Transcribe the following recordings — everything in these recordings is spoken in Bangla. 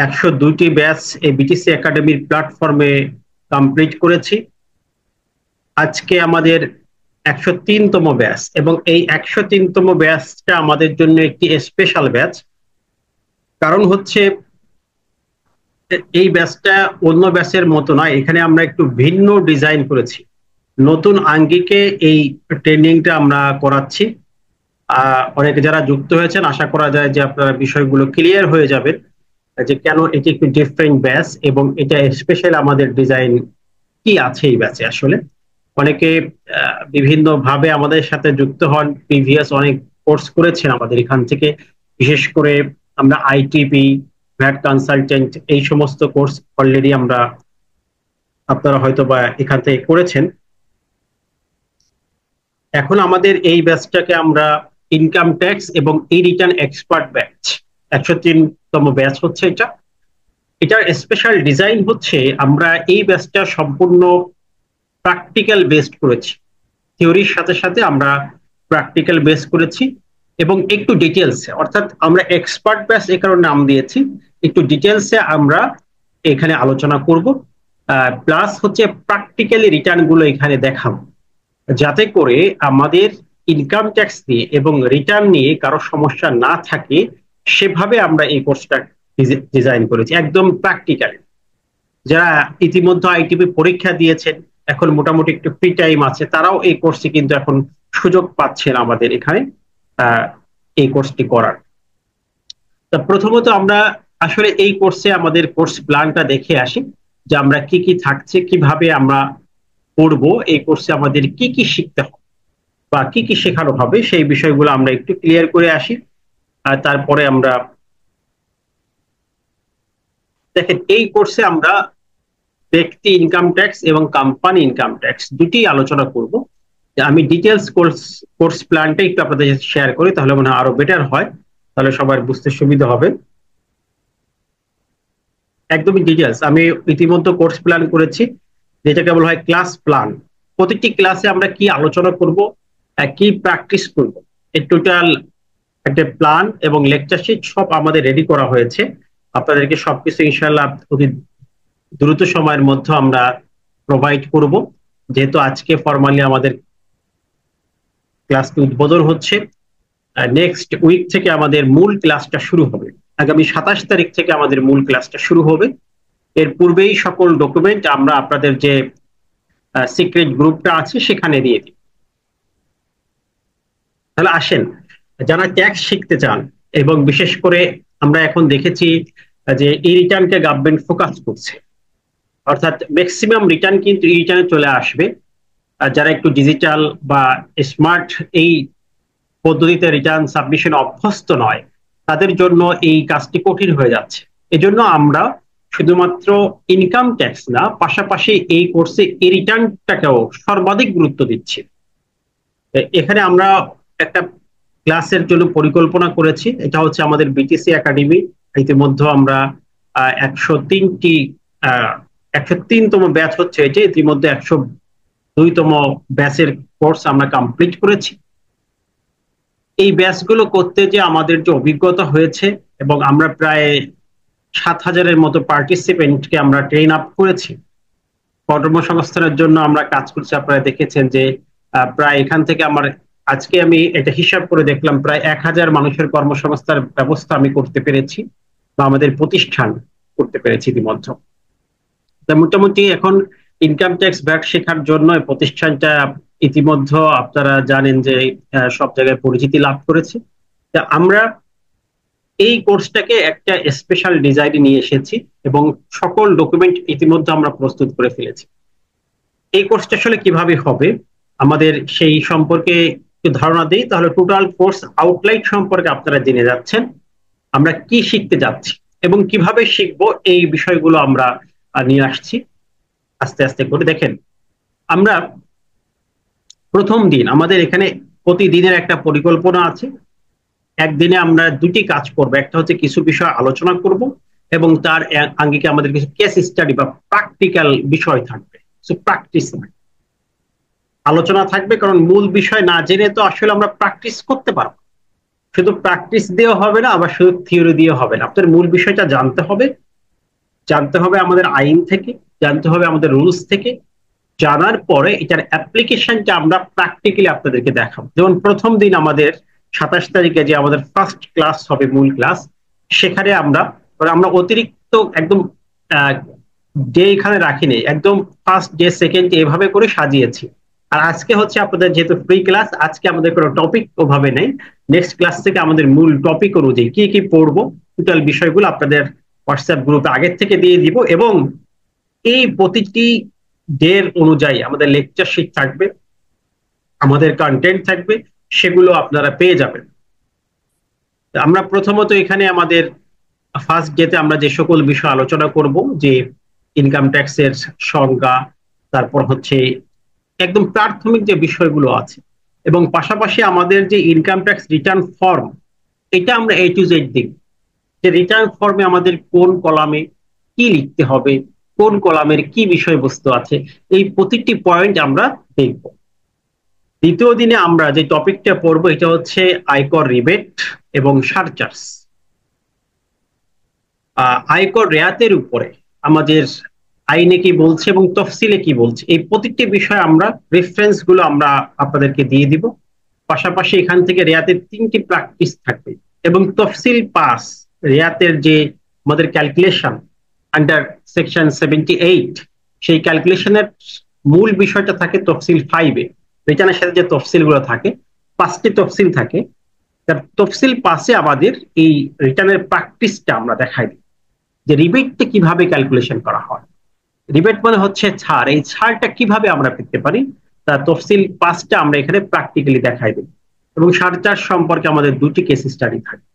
102টি ব্যাচ এই বিটিসি একাডেমির প্ল্যাটফর্মে কমপ্লিট করেছি। আজকে আমাদের 103তম ব্যাচ, এবং এই 103তম ব্যাচটা আমাদের জন্য একটি স্পেশাল ব্যাচ। কারণ হচ্ছে এই ব্যাচটা অন্য ব্যাচের মতো নয়, এখানে আমরা একটু ভিন্ন ডিজাইন করেছি। নতুন আঙ্গিকে এই ট্রেনিংটা আমরা করাচ্ছি। অনেকে যারা যুক্ত হয়েছেন, আশা করা যায় যে আপনারা বিষয়গুলো ক্লিয়ার হয়ে যাবেন যে কেন এটি একটু ডিফারেন্ট ব্যাচ এবং এটা স্পেশাল আমাদের ডিজাইন কি আছে এই ব্যাচে। আসলে অনেকে বিভিন্ন ভাবে আমাদের সাথে যুক্ত হন, প্রিভিয়াস অনেক কোর্স করেছেন আমাদের এখান থেকে। বিশেষ করে আমরা আইটিপি, ভ্যাট কনসালটেন্ট, এই সমস্ত কোর্স অলরেডি আপনারা হয়তো বা এখান থেকে করেছেন। এখন আমাদের এই ব্যাচটাকে আমরা ইনকাম ট্যাক্স এবং ই রিটার্ন এক্সপার্ট ব্যাচ, 103তম ব্যাচ হচ্ছে এটা। এটার স্পেশাল ডিজাইন হচ্ছে আমরা এই ব্যাচটা সম্পূর্ণ প্র্যাকটিক্যাল বেসড করেছি। থিওরির সাথে সাথে আমরা প্র্যাকটিক্যাল বেস করেছি এবং একটু ডিটেলসে, অর্থাৎ আমরা এক্সপার্ট ব্যাচ এ কারণে নাম দিয়েছি, একটু ডিটেলসে আমরা এখানে আলোচনা করব। প্লাস হচ্ছে প্র্যাকটিক্যালি রিটার্ন গুলো এখানে দেখাবো, যাতে করে আমাদের ইনকাম ট্যাক্স নিয়ে এবং রিটার্ন নিয়ে কারো সমস্যা না থাকে। সেভাবে আমরা এই কোর্সটা ডিজাইন করেছি, একদম প্র্যাকটিক্যাল। যারা ইতিমধ্যে আইটিপি পরীক্ষা দিয়েছেন, এখন মোটামুটি একটু ফ্রি টাইম আছে, তারাও এই কোর্সে কিন্তু এখন সুযোগ পাচ্ছেন আমাদের এখানে এই কোর্সটি করার। তা প্রথমত আমরা আসলে এই কোর্সে আমাদের কোর্স প্ল্যানটা দেখে আসি যে আমরা কি কি থাকছে, কিভাবে আমরা পড়বো, এই কোর্সে আমাদের কি কি শিখতে হবে বা কি কি শেখানো হবে, সেই বিষয়গুলো আমরা একটু ক্লিয়ার করে আসি। আর তারপরে আমরা দেখেন, এই কোর্সে আমরা ব্যক্তি ইনকাম ট্যাক্স এবং কোম্পানি ইনকাম ট্যাক্স দুটি আলোচনা করব। আমি ডিটেলস কোর্স প্ল্যানটা একটু আপনাদের সাথে শেয়ার করি, তাহলে মনে হয় আরো বেটার হয়, তাহলে সবার বুঝতে সুবিধা হবে। একদমই ডিটেলস আমি ইতিমধ্যে কোর্স প্ল্যান করেছি, যেটাকে বলা হয় ক্লাস প্ল্যান। প্রতিটি ক্লাসে আমরা কি আলোচনা করব, কি প্র্যাকটিস করব, এই টোটাল একটা প্ল্যান এবং লেকচার শিট সব আমাদের রেডি করা হয়েছে। আপনাদেরকে সবকিছু ইনশাআল্লাহ অতি দ্রুত সময়ের মধ্যে আমরা প্রোভাইড করব। যেহেতু আজকে ফরমালি আমাদের ক্লাসটি উদ্বোধন হচ্ছে, নেক্সট উইক থেকে আমাদের মূল ক্লাসটা শুরু হবে। আগামী 27 তারিখ থেকে আমাদের মূল ক্লাসটা শুরু হবে। এর পূর্বেই সকল ডকুমেন্ট আমরা আপনাদের যে সিক্রেট গ্রুপটা আছে সেখানে দিয়ে দিই। তাহলে আসেন, যারা ট্যাক্স শিখতে চান, এবং বিশেষ করে আমরা এখন দেখেছি যে এই রিটার্নকে গভর্নমেন্ট ফোকাস করছে, অর্থাৎ ম্যাক্সিমাম রিটার্ন কিন্তু এই রিটার্নে চলে আসবে। যারা একটু ডিজিটাল বা স্মার্ট এই পদ্ধতিতে রিটার্ন সাবমিশন অভ্যস্ত নয়, তাদের জন্য এই কাজটি কঠিন হয়ে যাচ্ছে। এজন্য আমরা শুধুমাত্র ইনকাম ট্যাক্স না, পাশাপাশি এই কোর্সে এই রিটার্নটাকেও সর্বাধিক গুরুত্ব দিচ্ছি। এখানে আমরা একটা ক্লাসের জন্য পরিকল্পনা করেছি, এটা হচ্ছে আমাদের বিটিসি একাডেমি। ইতিমধ্যে আমরা 103তম ব্যাচ হচ্ছে এটি, ইতিমধ্যে 102তম ব্যাচের কোর্স আমরা কমপ্লিট করেছি। এই ব্যাচগুলো করতে যে আমাদের যে অভিজ্ঞতা হয়েছে, এবং আমরা প্রায় 7,000-এর মতো পার্টিসিপেন্টকে আমরা ট্রেন আপ করেছি। কর্মসংস্থানের জন্য আমরা কাজ করছি, আপনারা দেখেছেন যে প্রায় এখান থেকে আজকে আমি এটা হিসাব করে দেখলাম, প্রায় 1,000 মানুষের কর্মসংস্থার ব্যবস্থা আমি করতে পেরেছি বা আমাদের প্রতিষ্ঠান করতে পেরেছি ইতিমধ্যে। মোটামুটি এখন ইনকাম ট্যাক্স ভ্যাট শেখার জন্য প্রতিষ্ঠানটা ইতিমধ্যে আপনারা জানেন যে সব জায়গায় পরিচিতি লাভ করেছে। আমরা এই কোর্সটাকে একটা স্পেশাল ডিজাইনে নিয়ে এসেছি এবং সকল ডকুমেন্ট ইতিমধ্যে আমরা প্রস্তুত করে ফেলেছি। এই কোর্সটা আসলে কিভাবে হবে আমাদের সেই সম্পর্কে একটু ধারণা দিই, তাহলে টোটাল কোর্স আউটলাইন সম্পর্কে আপনারা জেনে যাচ্ছেন, আমরা কি শিখতে যাচ্ছি এবং কিভাবে শিখবো, এই বিষয়গুলো আমরা নিয়ে আসছি আস্তে আস্তে করে। দেখেন, আমরা প্রথম দিন আমাদের এখানে প্রতিদিনের একটা পরিকল্পনা আছে। একদিনে আমরা দুটি কাজ করব, একটা হচ্ছে কিছু বিষয় আলোচনা করব এবং তার আঙ্গিকে আমাদের কিছু কেস স্টাডি বা প্র্যাকটিক্যাল বিষয় থাকবে, প্র্যাকটিস আলোচনা থাকবে। কারণ মূল বিষয় না জেনে তো আসলে আমরা প্র্যাকটিস করতে পারবো। শুধু প্র্যাকটিস দিয়েও হবে না, আবার শুধু থিওরি দিয়ে হবে না, আপনার মূল বিষয়টা জানতে হবে জানতে হবে আমাদের আইন থেকে, জানতে হবে আমাদের রুলস থেকে। জানার পরে এটার অ্যাপ্লিকেশনটা আমরা প্র্যাকটিক্যালি আপনাদেরকে দেখাবো। যেমন প্রথম দিন আমাদের 27 তারিখে যে আমাদের ফার্স্ট ক্লাস হবে, মূল ক্লাস, সেখানে আমরা অতিরিক্ত একদম ডে এখানে রাখিনি, একদম ফার্স্ট ডে সেকেন্ড এভাবে করে সাজিয়েছি। আর আজকে হচ্ছে আপনাদের যেহেতু ফ্রি ক্লাস, আজকে আমাদের কোনো টপিক ওভাবে নেই। নেক্সট ক্লাস থেকে আমাদের মূল টপিক অনুযায়ী কি কি পড়বো টোটাল বিষয়গুলো আপনাদের হোয়াটসঅ্যাপ গ্রুপে আগের থেকে দিয়ে দিব, এবং এই প্রতিটি ডের অনুযায়ী আমাদের লেকচার শিট থাকবে, আমাদের কন্টেন্ট থাকবে, সেগুলো আপনারা পেয়ে যাবেন। আমরা প্রথমত এখানে আমাদের ফার্স্ট ডেতে আমরা যে সকল বিষয় আলোচনা করব, যে ইনকাম ট্যাক্সের সংজ্ঞা, তারপর হচ্ছে একদম প্রাথমিক যে বিষয়গুলো আছে, এবং পাশাপাশি আমাদের যে ইনকাম ট্যাক্স রিটার্ন ফর্ম, এটা আমরা A to Z দেখব। যে রিটার্ন ফর্মে আমাদের কোন কলামে কি লিখতে হবে, কোন কলামের কি বিষয়বস্তু আছে, এই প্রতিটি পয়েন্ট আমরা দেখব। দ্বিতীয় দিনে আমরা যে টপিকটা পড়বো এটা হচ্ছে আয়কর রিবেট এবং সারচার্জ। আয়কর রেয়াতের উপরে আমাদের আইনে কি বলছে এবং তফসিলে কি বলছে, এই প্রতিটি বিষয় আমরা রেফারেন্স গুলো আমরা আপনাদেরকে দিয়ে দিব। পাশাপাশি এখান থেকে রেয়াতের 3টি প্র্যাকটিস থাকবে, এবং তফসিল পাস রেয়াতের যে আমাদের ক্যালকুলেশন আন্ডার সেকশন 78, সেই ক্যালকুলেশনের মূল বিষয়টা থাকে তফসিল 5-এ। রিটার্নের সাথে যে তফসিল গুলো থাকে, 5টি তফসিল থাকে, তার তফসিল পাসে আমাদের এই রিটার্নের প্র্যাকটিসটা আমরা দেখাই দিই, যে রিবেটটা কিভাবে ক্যালকুলেশন করা হয়। রিবেট মানে হচ্ছে ছাড়, এই ছাড়টা কিভাবে আমরা পেতে পারি তার তফসিল পাসটা আমরা এখানে প্র্যাকটিক্যালি দেখাই দিই, এবং সারচার্জ সম্পর্কে আমাদের 2টি কেস স্টাডি থাকে।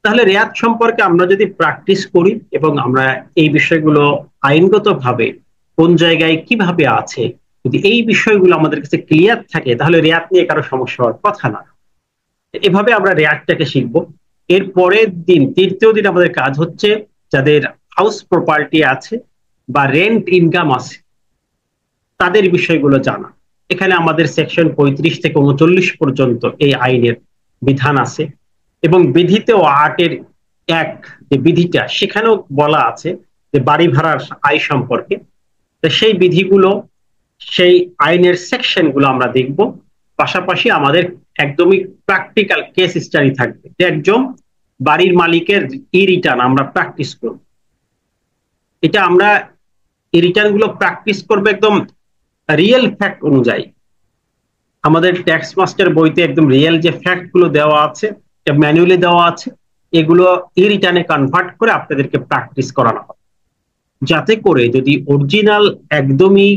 তাহলে রেয়াত সম্পর্কে আমরা যদি প্র্যাকটিস করি এবং আমরা এই বিষয়গুলো আইনগতভাবে কোন জায়গায় কিভাবে আছে, যদি এই বিষয়গুলো আমাদের কাছে ক্লিয়ার থাকে, তাহলে রেয়াত নিয়ে কারো সমস্যা হওয়ার কথা না। এভাবে আমরা রেয়াতটাকে শিখবো। এর পরের দিন, তৃতীয় দিন আমাদের কাজ হচ্ছে যাদের হাউস প্রপার্টি আছে বা রেন্ট ইনকাম আছে, তাদের বিষয়গুলো জানা। এখানে আমাদের সেকশন 35 থেকে 39 পর্যন্ত এই আইনের বিধান আছে, এবং বিধিতেও 8-1 যে বিধিটা, সেখানেও বলা আছে যে বাড়ি ভাড়ার আয় সম্পর্কে। তো সেই বিধিগুলো, সেই আইনের সেকশন গুলো আমরা দেখব। পাশাপাশি আমাদের একদমই প্র্যাকটিক্যাল কেস স্টাডি থাকবে, যে একজন বাড়ির মালিকের ই রিটার্ন আমরা প্র্যাকটিস করব। এটা আমরা এই রিটার্ন গুলো প্র্যাকটিস করবো একদম রিয়েল ফ্যাক্ট অনুযায়ী। আমাদের ট্যাক্স মাস্টার বইতে একদম রিয়েল যে ফ্যাক্ট গুলো দেওয়া আছে, ম্যানুয়ালি দেওয়া আছে, এগুলো ই রিটার্নে কনভার্ট করে আপনাদেরকে প্র্যাকটিস করানো হবে, যাতে করে যদি অরিজিনাল একদমই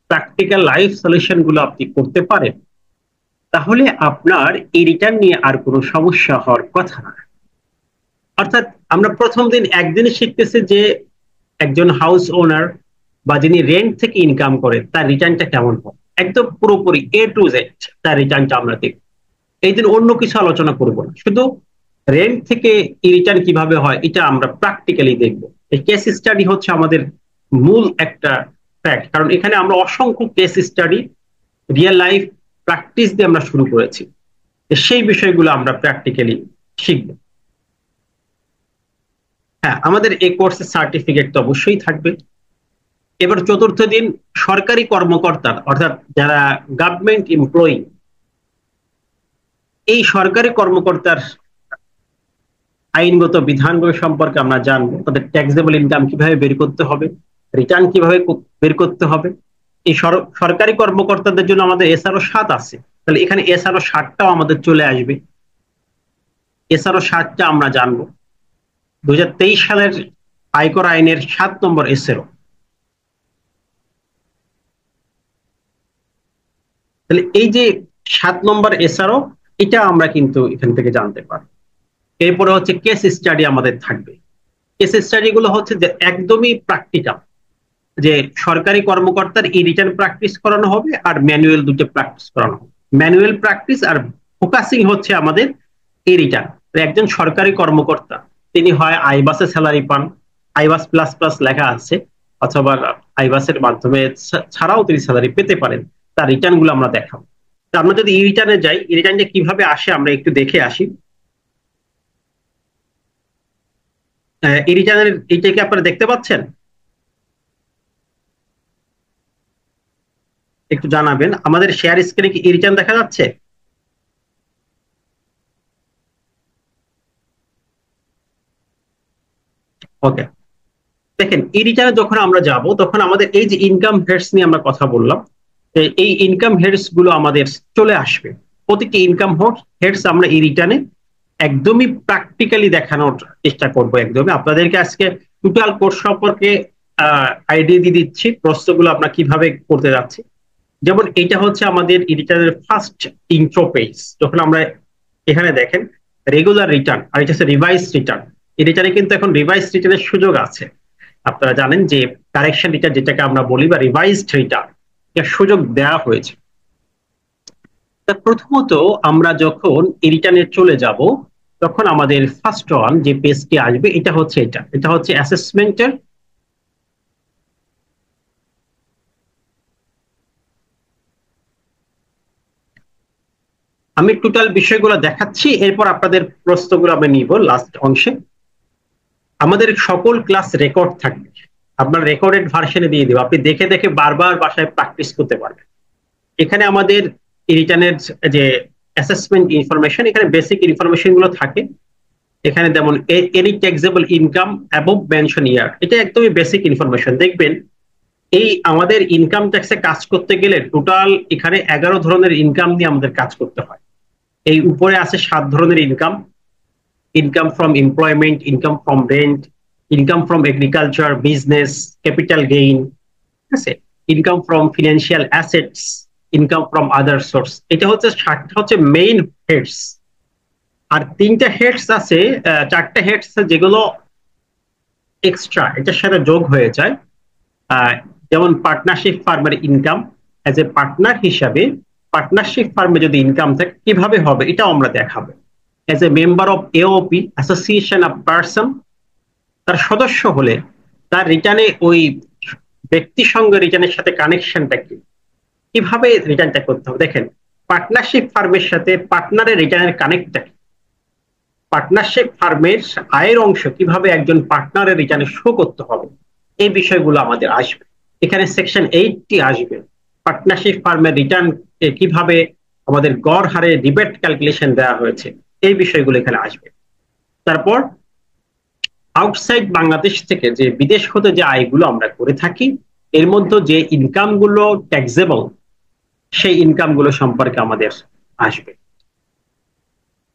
প্র্যাকটিক্যাল লাইফ সলিউশন গুলো আপনি করতে পারেন, তাহলে আপনার এই রিটার্ন নিয়ে আর কোনো সমস্যা হওয়ার কথা না। অর্থাৎ আমরা প্রথম দিন একদিনে শিখতেছি যে একজন হাউস ওনার বা যিনি রেন্ট থেকে ইনকাম করেন তার রিটার্নটা কেমন হয়, একদম পুরোপুরি A to Z তার রিটার্নটা আমরা দেখব। এই দিন অন্য কিছু আলোচনা করব না, শুধু রেন্ট থেকে রিটার্ন কিভাবে হয় এটা আমরা প্র্যাকটিক্যালি দেখব। এই কেস স্টাডি হচ্ছে আমাদের মূল একটা ফ্যাক্ট, কারণ এখানে আমরা অসংখ্য case study real life practice দিয়ে আমরা শুরু করেছি, সেই বিষয়গুলো আমরা প্র্যাকটিক্যালি শিখব। হ্যাঁ, আমাদের এই কোর্সের সার্টিফিকেট তো অবশ্যই থাকবে। এবার চতুর্থ দিন সরকারি কর্মকর্তা, অর্থাৎ যারা গভর্নমেন্ট এমপ্লয়ি, এই সরকারি কর্মকর্তার আইনগত বিধানগুলো সম্পর্কে আমরা জানবো। তাদের ট্যাক্সেবল ইনকাম কিভাবে বের করতে হবে, রিটার্ন কিভাবে বের করতে হবে। এই সরকারি কর্মকর্তাদের জন্য আমাদের SRO 7 আছে, তাহলে এখানে SRO 7টাও আমাদের চলে আসবে। SRO 7টা আমরা জানবো। 2023 সালের আয়কর আইনের 7 নম্বর SRO। তাহলে এই যে 7 নম্বর SRO, এটা আমরা কিন্তু এখান থেকে জানতে পারি। এরপরে হচ্ছে কেস স্টাডি আমাদের থাকবে। কেস স্টাডি গুলো হচ্ছে যে একদমই প্র্যাকটিক্যাল, যে সরকারি কর্মকর্তার এই রিটার্ন প্র্যাকটিস করানো হবে আর ম্যানুয়াল দুটো প্র্যাকটিস করানো হবে। ম্যানুয়াল প্র্যাকটিস আর ফোকাসিং হচ্ছে আমাদের এই রিটার্ন। একজন সরকারি কর্মকর্তা তিনি হয় আইবাসে স্যালারি পান, আইবাস প্লাস প্লাস লেখা আছে, অথবা আইবাসের মাধ্যমে ছাড়াও তিনি স্যালারি পেতে পারেন, তার রিটার্ন গুলো আমরা দেখাবো। আমরা যদি এই রিটার্নে যাই, এই রিটার্নটা কিভাবে আসে আমরা একটু দেখে আসি। এই রিটার্নের এইটা কি আপনারা দেখতে পাচ্ছেন? একটু জানাবেন। আমাদের শেয়ার স্ক্রিনে কি এই রিটার্ন দেখা যাচ্ছে? ওকে, দেখেন এই রিটার্নে যখন আমরা যাব তখন আমাদের এই যে ইনকাম হেডস নিয়ে আমরা কথা বললাম, এই ইনকাম হেডস গুলো আমাদের চলে আসবে। প্রতিটি ইনকাম হেডস আমরা এই রিটার্নে একদমই প্র্যাকটিক্যালি দেখানোর চেষ্টা করব। একদমই আপনাদেরকে আজকে টোটাল কোর্স সম্পর্কে আইডিয়া দিয়ে দিচ্ছি, প্রশ্নগুলো আমরা কিভাবে করতে যাচ্ছি। যেমন এটা হচ্ছে আমাদের রিটার্নের ফার্স্ট ইন্ট্রো পেজ। যখন আমরা এখানে দেখেন রেগুলার রিটার্ন আর এটা হচ্ছে রিভাইজ রিটার্ন। এই রিটার্নে কিন্তু এখন রিভাইজ রিটার্নের সুযোগ আছে। আপনারা জানেন যে কারেকশন রিটার্ন যেটাকে আমরা বলি বা রিভাইজড রিটার্ন, এর সুযোগ দেওয়া হয়েছে। প্রথমত আমরা যখন এই রিটার্নে চলে যাব তখন আমাদের ফার্স্ট ওয়ান যে পেজটি আসবে এটা হচ্ছে এটা হচ্ছে অ্যাসেসমেন্টের। আমি টোটাল বিষয়গুলো দেখাচ্ছি, এরপর আপনাদের প্রশ্নগুলো আমি নিব লাস্ট অংশে। আমাদের সকল ক্লাস রেকর্ড থাকবে, আপনার রেকর্ডেড ভার্সনে দিয়ে দিব, আপনি দেখে দেখে বারবার বাসায় প্র্যাকটিস করতে পারবেন। এখানে আমাদের রিটার্নের যে অ্যাসেসমেন্ট ইনফরমেশন, এখানে বেসিক ইনফরমেশন গুলো থাকে। এখানে যেমন any taxable income above mention year, এটা একদমই বেসিক ইনফরমেশন। দেখবেন এই আমাদের ইনকাম ট্যাক্সে কাজ করতে গেলে টোটাল এখানে 11 ধরনের ইনকাম নিয়ে আমাদের কাজ করতে হয়। এই উপরে আছে 7 ধরনের income: income from employment, income from rent, income from agriculture, business, capital gain, ঠিক আছে, income from financial assets, income from other source. এটা হচ্ছে 7টা হচ্ছে মেইন হেডস। আর 3টা হেডস আছে, 4টা হেডস যেগুলো এক্সট্রা, এটার সাথে যোগ হয়ে যায়। যেমন পার্টনারশিপ ফার্মের ইনকাম, অ্যাজ এ পার্টনার হিসাবে পার্টনারশিপ ফার্মে যদি ইনকাম থাকে কিভাবে হবে এটাও আমরা দেখাবো। As a member of AOP association of person, তার সদস্য হলে তার রিটার্নে ওই ব্যক্তির সঙ্গে রিটার্নের সাথে কানেকশনটা কি, কিভাবে রিটার্নটা করতে হবে। দেখেন পার্টনারশিপ ফার্মের সাথে পার্টনারের রিটার্নের কানেক্টটা কি, পার্টনারশিপ ফার্মের আয়ের অংশ কিভাবে একজন পার্টনারের রিটার্নে শো করতে হবে, এই বিষয়গুলো আমাদের আসবে। এখানে সেকশন 8টি আসবে, পার্টনারশিপ ফার্মের রিটার্ন কিভাবে আমাদের গড় হারে রিবেট ক্যালকুলেশন দেওয়া হয়েছে, এই বিষয়গুলো এখানে আসবে। তারপর আউটসাইড বাংলাদেশ থেকে যে বিদেশ হতে যে আয়গুলো আমরা করে থাকি এর মধ্যে যে ইনকাম গুলো ট্যাক্সেবল, সেই ইনকাম গুলো সম্পর্কে আমাদের আসবে।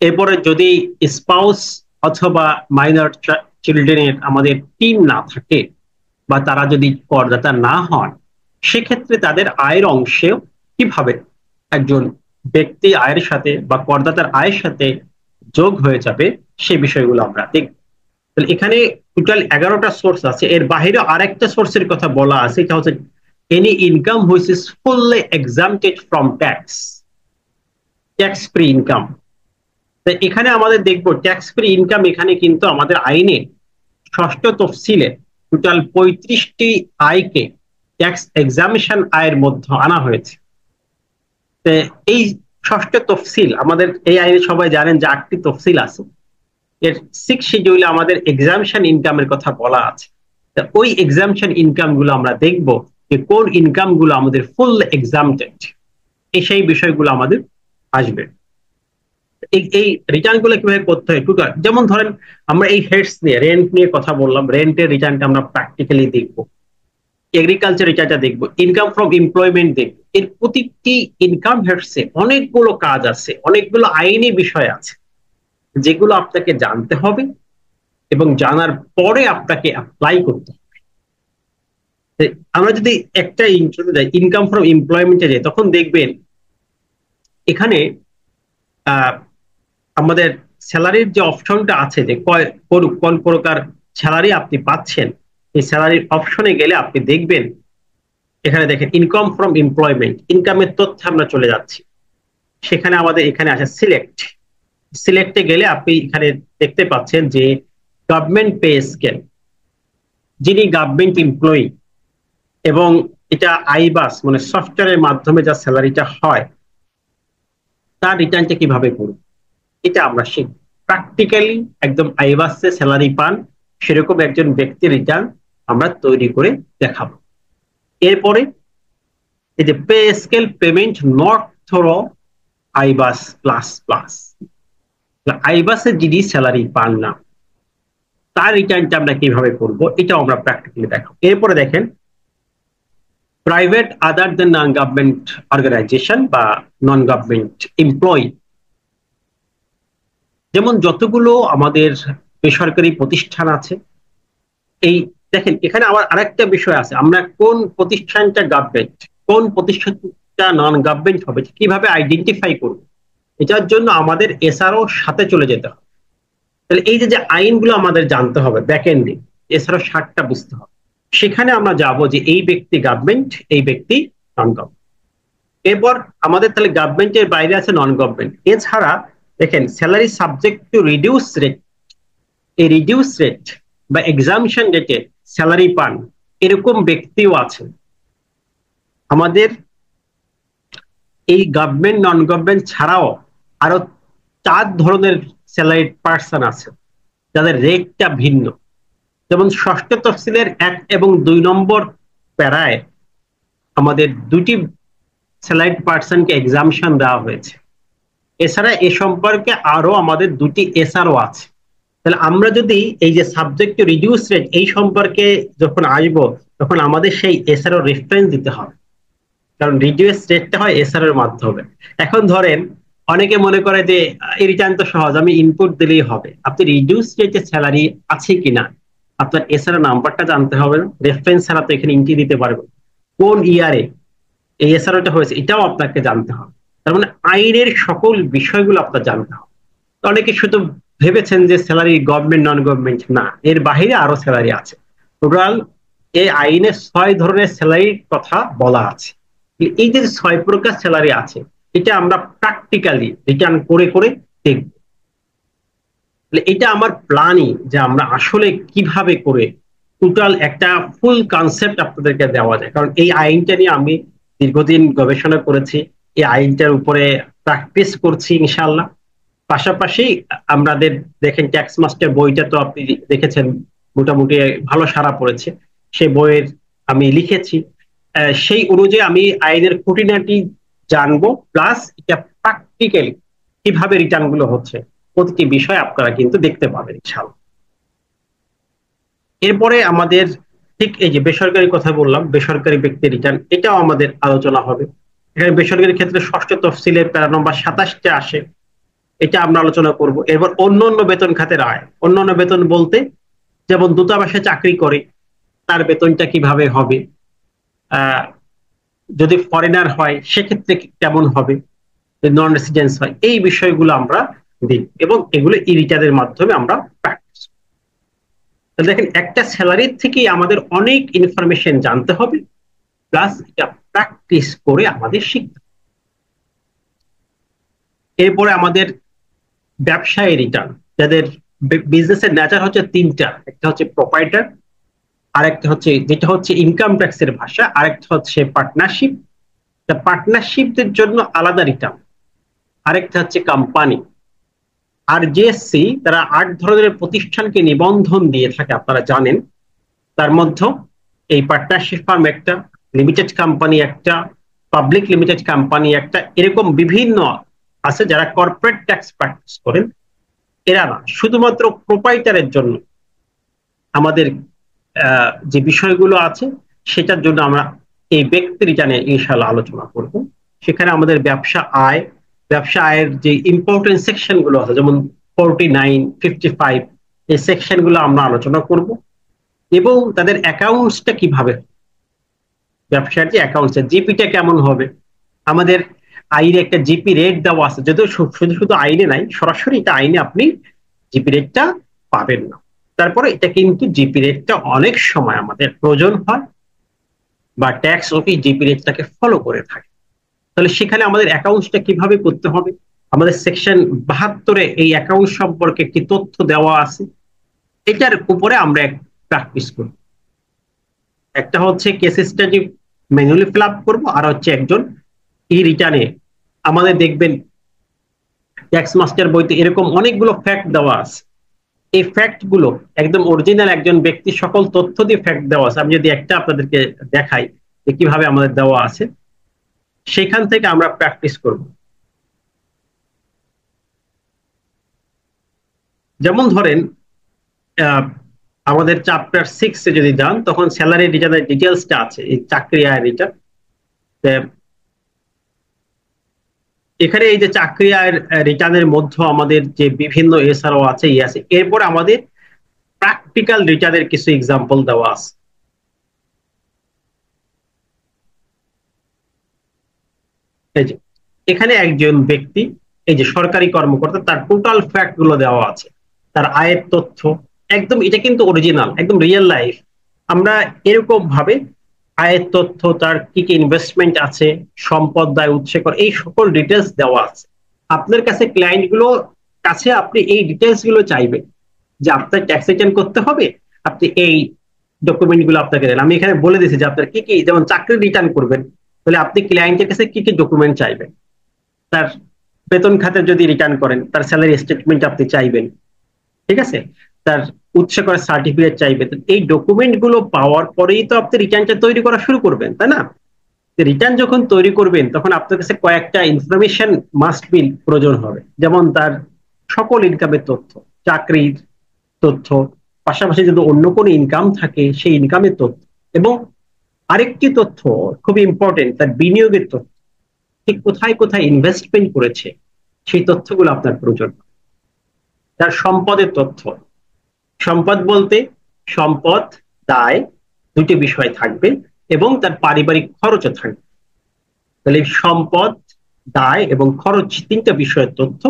এরপরে যদি স্পাউস অথবা মাইনর চিলড্রেনের আমাদের টিম না থাকে বা তারা যদি করদাতা না হন, সেক্ষেত্রে তাদের আয়ের অংশেও কিভাবে একজন ব্যক্তি আয়ের সাথে বা করদাতার আয়ের সাথে যোগ হয়ে যাবে, সেই বিষয়গুলো আমরা দেখব। তাহলে এখানে টোটাল 11টা সোর্স আছে, এর বাইরে আরেকটা সোর্সের কথা বলা আছে, এটা হচ্ছে any income which is fully exempted from tax, tax free income. এখানে আমাদের দেখবো ট্যাক্স ফ্রি ইনকাম, এখানে কিন্তু আমাদের আইনে 6ষ্ঠ তফসিলে টোটাল 35টি আয়কে ট্যাক্স এক্সামিশন আয়ের মধ্যে আনা হয়েছে। এই 6ষ্ঠ তফসিল আমাদের এই আইনে সবাই জানেন যে 8টি তফসিল আছে। এর 6 শিডিউলে আমাদের এক্সামিশন ইনকামের কথা বলা আছে। ওই এক্সামিশন ইনকাম গুলো আমরা দেখবো যে কোন ইনকাম গুলো আমাদের ফুল এক্সামটেড, সেই বিষয়গুলো আমাদের আসবে। এই রিটার্ন গুলো কিভাবে করতে হয় টোটাল, যেমন ধরেন আমরা এই হেডস নিয়ে রেন্ট নিয়ে কথা বললাম, রেন্টের রিটার্নটা আমরা প্র্যাকটিক্যালি দেখবো, এগ্রিকালচার রিটার্নটা দেখবো, ইনকাম ফ্রম এমপ্লয়মেন্ট দেখবো। এর প্রতিটি ইনকাম হেডসে অনেকগুলো কাজ আছে, অনেকগুলো আইনি বিষয় আছে যেগুলো আপনাকে জানতে হবে এবং জানার পরে আপনাকে অ্যাপ্লাই করতে হবে। আমরা যদি একটা ইনকাম ফ্রম এমপ্লয়মেন্টে যাই তখন দেখবেন এখানে আমাদের স্যালারির যে অপশনটা আছে যে কোন প্রকার স্যালারি আপনি পাচ্ছেন, এই স্যালারির অপশনে গেলে আপনি দেখবেন এখানে দেখেন ইনকাম ফ্রম এমপ্লয়মেন্ট, ইনকামের তথ্য আমরা চলে যাচ্ছি। সেখানে আমাদের এখানে আছে সিলেক্টে গেলে আপনি এখানে দেখতে পাচ্ছেন যে গভর্নমেন্ট পে স্কেল, যিনি গভর্নমেন্ট এমপ্লয়ি এবং এটা আইবাস মানে সফটওয়্যারের মাধ্যমে যা স্যালারিটা হয় তার রিটার্নটা কিভাবে করব, এটা আমরা শিখব প্র্যাকটিক্যালি। একদম আইবাসে স্যালারি পান, সেরকম একজন ব্যক্তির রিটার্ন আমরা তৈরি করে দেখাবো। এরপরে এই যে pay scale payment not through iBAS plus plus, আইবাসের যিনি স্যালারি পান না তার রিটার্নটা আমরা কিভাবে করবো এটাও আমরা প্র্যাকটিক্যালি দেখাবো। এরপরে দেখেন প্রাইভেট আদার দেন নন গভর্নমেন্ট অর্গানাইজেশন বা নন গভর্নমেন্ট এমপ্লয়ি, যেমন যতগুলো আমাদের বেসরকারি প্রতিষ্ঠান আছে, এই দেখেন এখানে আবার আরেকটা বিষয় আছে, আমরা কোন প্রতিষ্ঠানটা গভর্নমেন্ট কোন প্রতিষ্ঠানটা নন গভর্নমেন্ট হবে কিভাবে আইডেন্টিফাই করব, এটার জন্য আমাদের এসআরও সাথে চলে যেতে হবে। তাহলে এই যে আইনগুলো আমাদের জানতে হবে ব্যাক এন্ডে, এছাড়াও 60টা বুঝতে হবে। সেখানে আমরা যাব যে এই ব্যক্তি গভর্নমেন্ট, এই ব্যক্তি নন গভর্নমেন্ট। এরপর আমাদের তাহলে গভর্নমেন্টের বাইরে আছে নন গভর্নমেন্ট। এছাড়া দেখেন salary subject to reduce rate, এই রিডিউস রেট বা এক্সামশন রেটে স্যালারি পান এরকম ব্যক্তিও আছে। আমাদের এই গভর্নমেন্ট নন গভর্নমেন্ট ছাড়াও আরো 4 ধরনের স্যালারি পার্সন আছে যাদের রেটটা ভিন্ন। যেমন ষষ্ঠ তফসিলের 1 এবং 2 নম্বর প্যারায় আমাদের দুটি স্যালারি পার্সনকে এক্সামশন দেওয়া হয়েছে। এছাড়া এ সম্পর্কে আরো আমাদের দুটি এসআরও আছে। তাহলে আমরা যদি এই যে সাবজেক্ট টু রিডিউস রেট এই সম্পর্কে যখন আসবো তখন আমাদের সেই এসআরও রেফারেন্স দিতে হবে, কারণ রিডিউস রেটটা হয় এসআরও এর মাধ্যমে। এখন ধরেন অনেকে মনে করে যে এই রিটার্ন তো সহজ, আমি ইনপুট দিলেই হবে। আপনি রিডিউস রেটে স্যালারি আছে কিনা আপনার এসআরও নাম্বারটা জানতে হবে না, রেফারেন্স ছাড়া তো এখানে এন্ট্রি দিতে পারবেন। কোন ইয়ারে এই এসআরওটা হয়েছে এটাও আপনাকে জানতে হবে। তার মানে আইনের সকল বিষয়গুলো আপনার জানতে হবে। অনেকে শুধু ভেবেছেন যে স্যালারি গভর্নমেন্ট নন গভর্নমেন্ট, না, এর বাহিরে আরো স্যালারি আছে। টোটাল এই আইনে 6 ধরনের স্যালারির কথা বলা আছে। এই যে 6 প্রকার স্যালারি আছে এটা আমরা প্র্যাকটিক্যালি রিটার্ন করে করে দেখব। এটা আমার প্ল্যানই যে আমরা আসলে কিভাবে করে টোটাল একটা ফুল কনসেপ্ট আপনাদেরকে দেওয়া যায়। কারণ এই আইনটা নিয়ে আমি দীর্ঘদিন গবেষণা করেছি, এই আইনটার উপরে প্র্যাকটিস করছি ইনশাআল্লাহ। পাশাপাশি আমাদের দেখেন ট্যাক্স মাস্টার বইটা তো আপনি দেখেছেন, মোটামুটি ভালো সাড়া পড়েছে। সেই বইয়ের আমি লিখেছি, সেই অনুযায়ী আমি আইনের খুঁটিনাটি জানবো, প্লাস এটা প্র্যাকটিক্যালি কিভাবে রিটার্ন গুলো হচ্ছে প্রতিটি বিষয় আপনারা কিন্তু দেখতে পাবেন ইনশাআল্লাহ। এরপরে আমাদের ঠিক এই যে বেসরকারি কথা বললাম, বেসরকারি ব্যক্তি রিটার্ন এটাও আমাদের আলোচনা হবে। এখানে বেসরকারি ক্ষেত্রে ষষ্ঠ তফসিলের প্যারা নম্বর 27টা আসে, এটা আমরা আলোচনা করব। এরপর অন্যান্য বেতন খাতের আয়, অন্যান্য বেতন বলতে যেমন দূতাবাসে চাকরি করে তার বেতনটা কিভাবে হবে, যদি ফরেনার হয় সেক্ষেত্রে কেমন হবে, নন রেসিডেন্স হয়, এই বিষয়গুলো আমরা দেখব এবং এগুলো ই রিটার্নের মাধ্যমে আমরা প্র্যাকটিস। দেখেন একটা স্যালারির থেকেই আমাদের অনেক ইনফরমেশন জানতে হবে, প্লাস এটা প্র্যাকটিস করে আমাদের শিখতে হবে। এরপরে আমাদের ব্যবসায়ী রিটার্ন, যাদের বিজনেসের নেচার হচ্ছে 3টা, একটা হচ্ছে প্রোপাইটার, আরেকটা হচ্ছে যেটা হচ্ছে ইনকাম ট্যাক্সের ভাষা, আরেকটা হচ্ছে পার্টনারশিপ। পার্টনারশিপদের জন্য আলাদা রিটার্ন, আরেকটা হচ্ছে কোম্পানি। আর জিএসসি তারা 8 ধরনের প্রতিষ্ঠানকে নিবন্ধন দিয়ে থাকে আপনারা জানেন। তার মধ্যে এই পার্টনারশিপ ফার্ম একটা, লিমিটেড কোম্পানি একটা, পাবলিক লিমিটেড কোম্পানি একটা, এরকম বিভিন্ন আছে যারা কর্পোরেট ট্যাক্স প্র্যাকটিস করেন। এরা না, শুধুমাত্র প্রোপাইটারের জন্য আমাদের যে বিষয়গুলো আছে সেটার জন্য আমরা এই ব্যক্তি রিটার্নে ইনশাআল্লাহ আলোচনা করব। সেখানে আমাদের ব্যবসা আয়ের যে ইম্পর্টেন্ট সেকশন গুলো আছে যেমন 49, 55 এই সেকশন গুলো আমরা আলোচনা করব এবং তাদের অ্যাকাউন্টসটা কিভাবে, ব্যবসার যে অ্যাকাউন্টস জিপিটা কেমন হবে। আমাদের আইনে একটা জিপি রেট দেওয়া আছে, যদিও শুধু শুধু আইনে নাই, সরাসরি এটা আইনে আপনি জিপি রেটটা পাবেন না। তারপরে এটা কিন্তু জিপি রেটটা অনেক সময় আমাদের প্রয়োজন হয় বা ট্যাক্স অফিস জিপি রেটটাকে ফলো করে থাকে। তাহলে সেখানে আমাদের অ্যাকাউন্টসটা কিভাবে করতে হবে, আমাদের সেকশন 72-এ এই অ্যাকাউন্ট সম্পর্কে একটি তথ্য দেওয়া আছে, এটার উপরে আমরা প্র্যাকটিস করব। একটা হচ্ছে case study manually fill up করবো, আর হচ্ছে একজন ই রিটার্নে আমাদের দেখবেন ট্যাক্স মাস্টার বইতে এরকম অনেকগুলো ফ্যাক্ট দেওয়া আছে, এই ফ্যাক্ট গুলো একদম অরিজিনাল একজন ব্যক্তি সকল তথ্য দিয়ে ফ্যাক্ট দেওয়া আছে। আমি যদি একটা আপনাদেরকে দেখাই যে কিভাবে আমাদের দেওয়া আছে, সেখান থেকে আমরা প্র্যাকটিস করব। যেমন ধরেন আমাদের চ্যাপ্টার 6 যদি যান, তখন স্যালারি রিটার্নের ডিটেলসটা আছে, এই চাকরি আয় রিটার্ন। এখানে এই যে চাকরি আয়ের রিটার্নের মধ্যে আমাদের যে বিভিন্ন এসআরও আছে, ই আছে, এরপর আমাদের প্র্যাকটিক্যাল রিটার্নের কিছু এক্সাম্পল দেওয়া আছে। এই যে এখানে একজন ব্যক্তি, এই যে সরকারি কর্মকর্তা, তার টোটাল ফ্যাক্ট গুলো দেওয়া আছে, তার আয়ের তথ্য একদম, এটা কিন্তু অরিজিনাল একদম রিয়েল লাইফ। আমরা এরকম ভাবে আয়ের তথ্য, তার কি কি ইনভেস্টমেন্ট আছে, সম্পদ দায় উৎসে কর, এই সকল ডিটেলস দেওয়া আছে। আপনার কাছে ক্লায়েন্ট গুলো কাছে আপনি এই ডিটেলস গুলো চাইবেন যে আপনার ট্যাক্স রিটার্ন করতে হবে, আপনি এই ডকুমেন্ট গুলো আপনাকে দেন। আমি এখানে বলে দিয়েছি যে আপনার কি কি, যেমন চাকরি রিটার্ন করবেন, তাহলে আপনি ক্লায়েন্টের কাছে কি কি ডকুমেন্ট চাইবেন। তার বেতন খাতে যদি রিটার্ন করেন, তার স্যালারি স্টেটমেন্ট আপনি চাইবেন, ঠিক আছে, তার উৎসে করার সার্টিফিকেট চাইবেন। এই ডকুমেন্ট গুলো পাওয়ার পরেই তো আপনি রিটার্নটা তৈরি করা শুরু করবেন, তাই না? রিটার্ন যখন তৈরি করবেন, তখন আপনার কাছে কয়েকটা ইনফরমেশন মাস্ট বি প্রয়োজন হবে। যেমন তার সকল ইনকামের তথ্য, চাকরির তথ্য, পাশাপাশি যদি অন্য কোনো ইনকাম থাকে সেই ইনকামের তথ্য, এবং আরেকটি তথ্য খুবই ইম্পর্টেন্ট, তার বিনিয়োগের তথ্য, ঠিক কোথায় কোথায় ইনভেস্টমেন্ট করেছে সেই তথ্যগুলো আপনার প্রয়োজন। তার সম্পদের তথ্য, সম্পদ বলতে সম্পদ, দায়, দুটি বিষয় থাকবে, এবং তার পারিবারিক খরচও থাকবে। তাহলে সম্পদ, দায় এবং খরচ, তিনটা বিষয়ের তথ্য।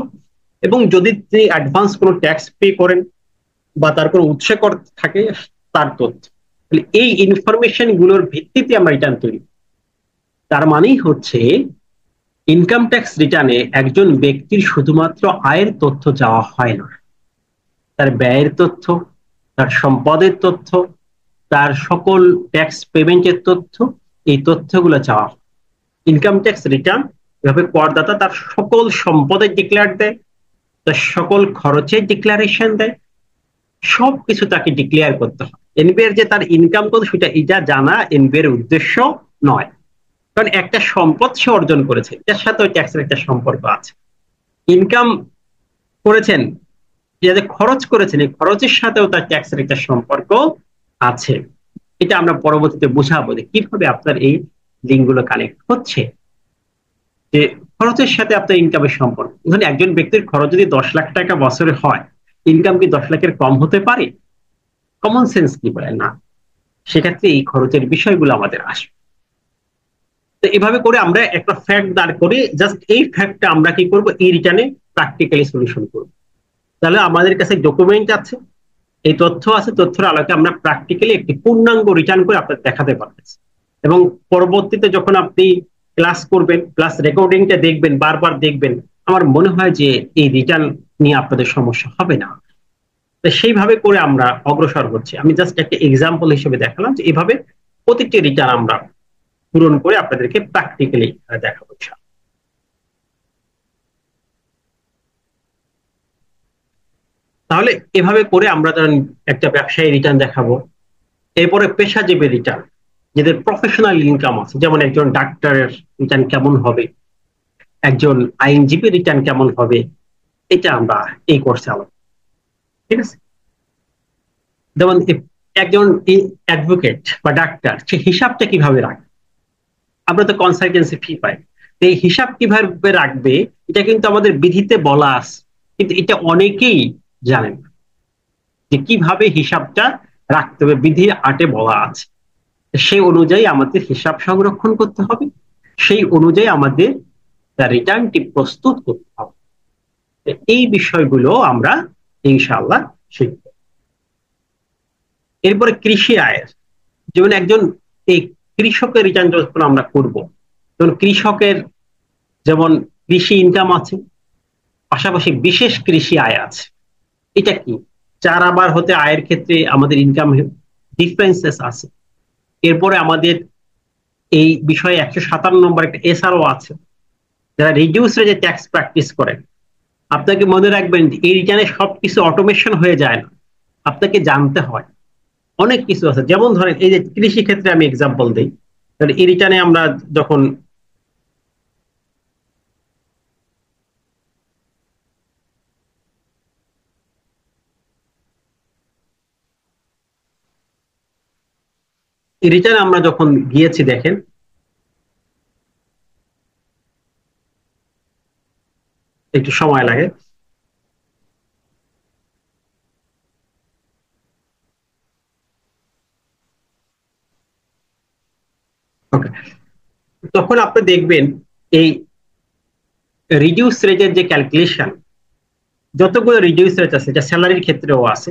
এবং যদি তিনি অ্যাডভান্স কোনো ট্যাক্স পে করেন বা তার কোনো উৎসে কর থাকে, তার তথ্য। এই ইনফরমেশন গুলোর ভিত্তিতে আমরা রিটার্ন তৈরি। তার মানেই হচ্ছে ইনকাম ট্যাক্স রিটার্নে একজন ব্যক্তির শুধুমাত্র আয়ের তথ্য চাওয়া হয় না, তার ব্যয়ের তথ্য, তার সম্পদের তথ্য, তার সকল ট্যাক্স পেমেন্টের তথ্য, এই তথ্যগুলো চাওয়া হয়। ইনকাম ট্যাক্স রিটার্ন এভাবে করদাতা তার সকল সম্পদের ডিক্লেয়ার দেয়, তার সকল খরচের ডিক্লারেশন দেয়, সবকিছু তাকে ডিক্লেয়ার করতে হয়। এনবিআর যে তার ইনকাম কত সেটা এটা জানা এনবিআর উদ্দেশ্য নয়, কারণ একটা সম্পদ সে অর্জন করেছে, এটার সাথে ওই ট্যাক্সের একটা সম্পর্ক আছে। ইনকাম করেছেন, যে খরচ করেছেন, এই খরচের সাথেও তার ট্যাক্সের একটা সম্পর্ক আছে। এটা আমরা পরবর্তীতে বোঝাবো যে কিভাবে আপনার এই লিঙ্কগুলো কানেক্ট হচ্ছে, যে খরচের সাথে আপনার ইনকামের সম্পর্ক। ধরুন একজন ব্যক্তির খরচ যদি 10 লাখ টাকা বছরে হয়, ইনকাম কি 10 লাখের কম হতে পারে? কমন সেন্স কি বলে না, সেক্ষেত্রে এই খরচের বিষয়গুলো আমাদের আসবে। তো এভাবে করে আমরা একটা ফ্যাক্ট দাঁড় করে, জাস্ট এই ফ্যাক্টটা আমরা কি করব, এই রিটার্নে প্র্যাকটিক্যালি সলিউশন করব। তাহলে আমাদের কাছে ডকুমেন্ট আছে, এই তথ্য আছে, তথ্যের আলোকে আমরা প্র্যাকটিক্যালি একটি পূর্ণাঙ্গ রিটার্ন করে আপনাদের দেখাতে পারতেছি। এবং পরবর্তীতে যখন আপনি ক্লাস করবেন, ক্লাস রেকর্ডিংটা দেখবেন, বারবার দেখবেন, আমার মনে হয় যে এই রিটার্ন নিয়ে আপনাদের সমস্যা হবে না। তো সেইভাবে করে আমরা অগ্রসর হচ্ছি। আমি জাস্ট একটা এক্সাম্পল হিসেবে দেখালাম যে এইভাবে প্রতিটি রিটার্ন আমরা পূরণ করে আপনাদেরকে প্র্যাকটিক্যালি দেখাবো। তাহলে এভাবে করে আমরা ধরেন একটা ব্যবসায়ী রিটার্ন দেখাবো, এরপরে পেশাজীবী রিটার্ন, যাদের প্রফেশনাল ইনকাম আছে, যেমন একজন ডাক্তারের রিটার্ন কেমন হবে, একজন আইনজীবী রিটার্ন কেমন হবে, এটা আমরা এই কোর্সে আলোচনা, ঠিক আছে। যেমন একজন অ্যাডভোকেট বা ডাক্তার, সে হিসাবটা কিভাবে রাখবে, আমরা তো কনসালটেন্সি ফি পাই, এই হিসাব কিভাবে রাখবে এটা কিন্তু আমাদের বিধিতে বলা আছে, কিন্তু এটা অনেকেই জানেন না যে কিভাবে হিসাবটা রাখতে হবে, বিধি 8-এ বলা আছে। সেই অনুযায়ী আমাদের হিসাব সংরক্ষণ করতে হবে, সেই অনুযায়ী আমাদের রিটার্নটি প্রস্তুত করতে হবে। এই বিষয়গুলো আমরা ইনশাআল্লাহ শিখব। এরপরে কৃষি আয়ের, যেমন একজন এই কৃষকের রিটার্ন যখন আমরা করব, যেমন কৃষকের যেমন কৃষি ইনকাম আছে, পাশাপাশি বিশেষ কৃষি আয় আছে। এটা কি, চার আবার হতে আয়ের ক্ষেত্রে আমাদের ইনকাম ডিফারেন্সেস আছে। এরপরে আমাদের এই বিষয়ে 157 নম্বর একটা এসআরও আছে, যারা রিডিউস রেটে ট্যাক্স প্র্যাকটিস করেন, আপনাকে মনে রাখবেন এই রিটার্নে সবকিছু অটোমেশন হয়ে যায় না, আপনাকে জানতে হয় অনেক কিছু আছে। যেমন ধরেন এই যে কৃষি ক্ষেত্রে আমি এক্সাম্পল দিই, এই রিটার্নে আমরা যখন রিটার্নে আমরা যখন গিয়েছি দেখেন, একটু সময় লাগে। ওকে, তখন আপনি দেখবেন এই রিডিউস রেটের যে ক্যালকুলেশন, যতগুলো রিডিউস রেট আছে, যা স্যালারির ক্ষেত্রেও আছে,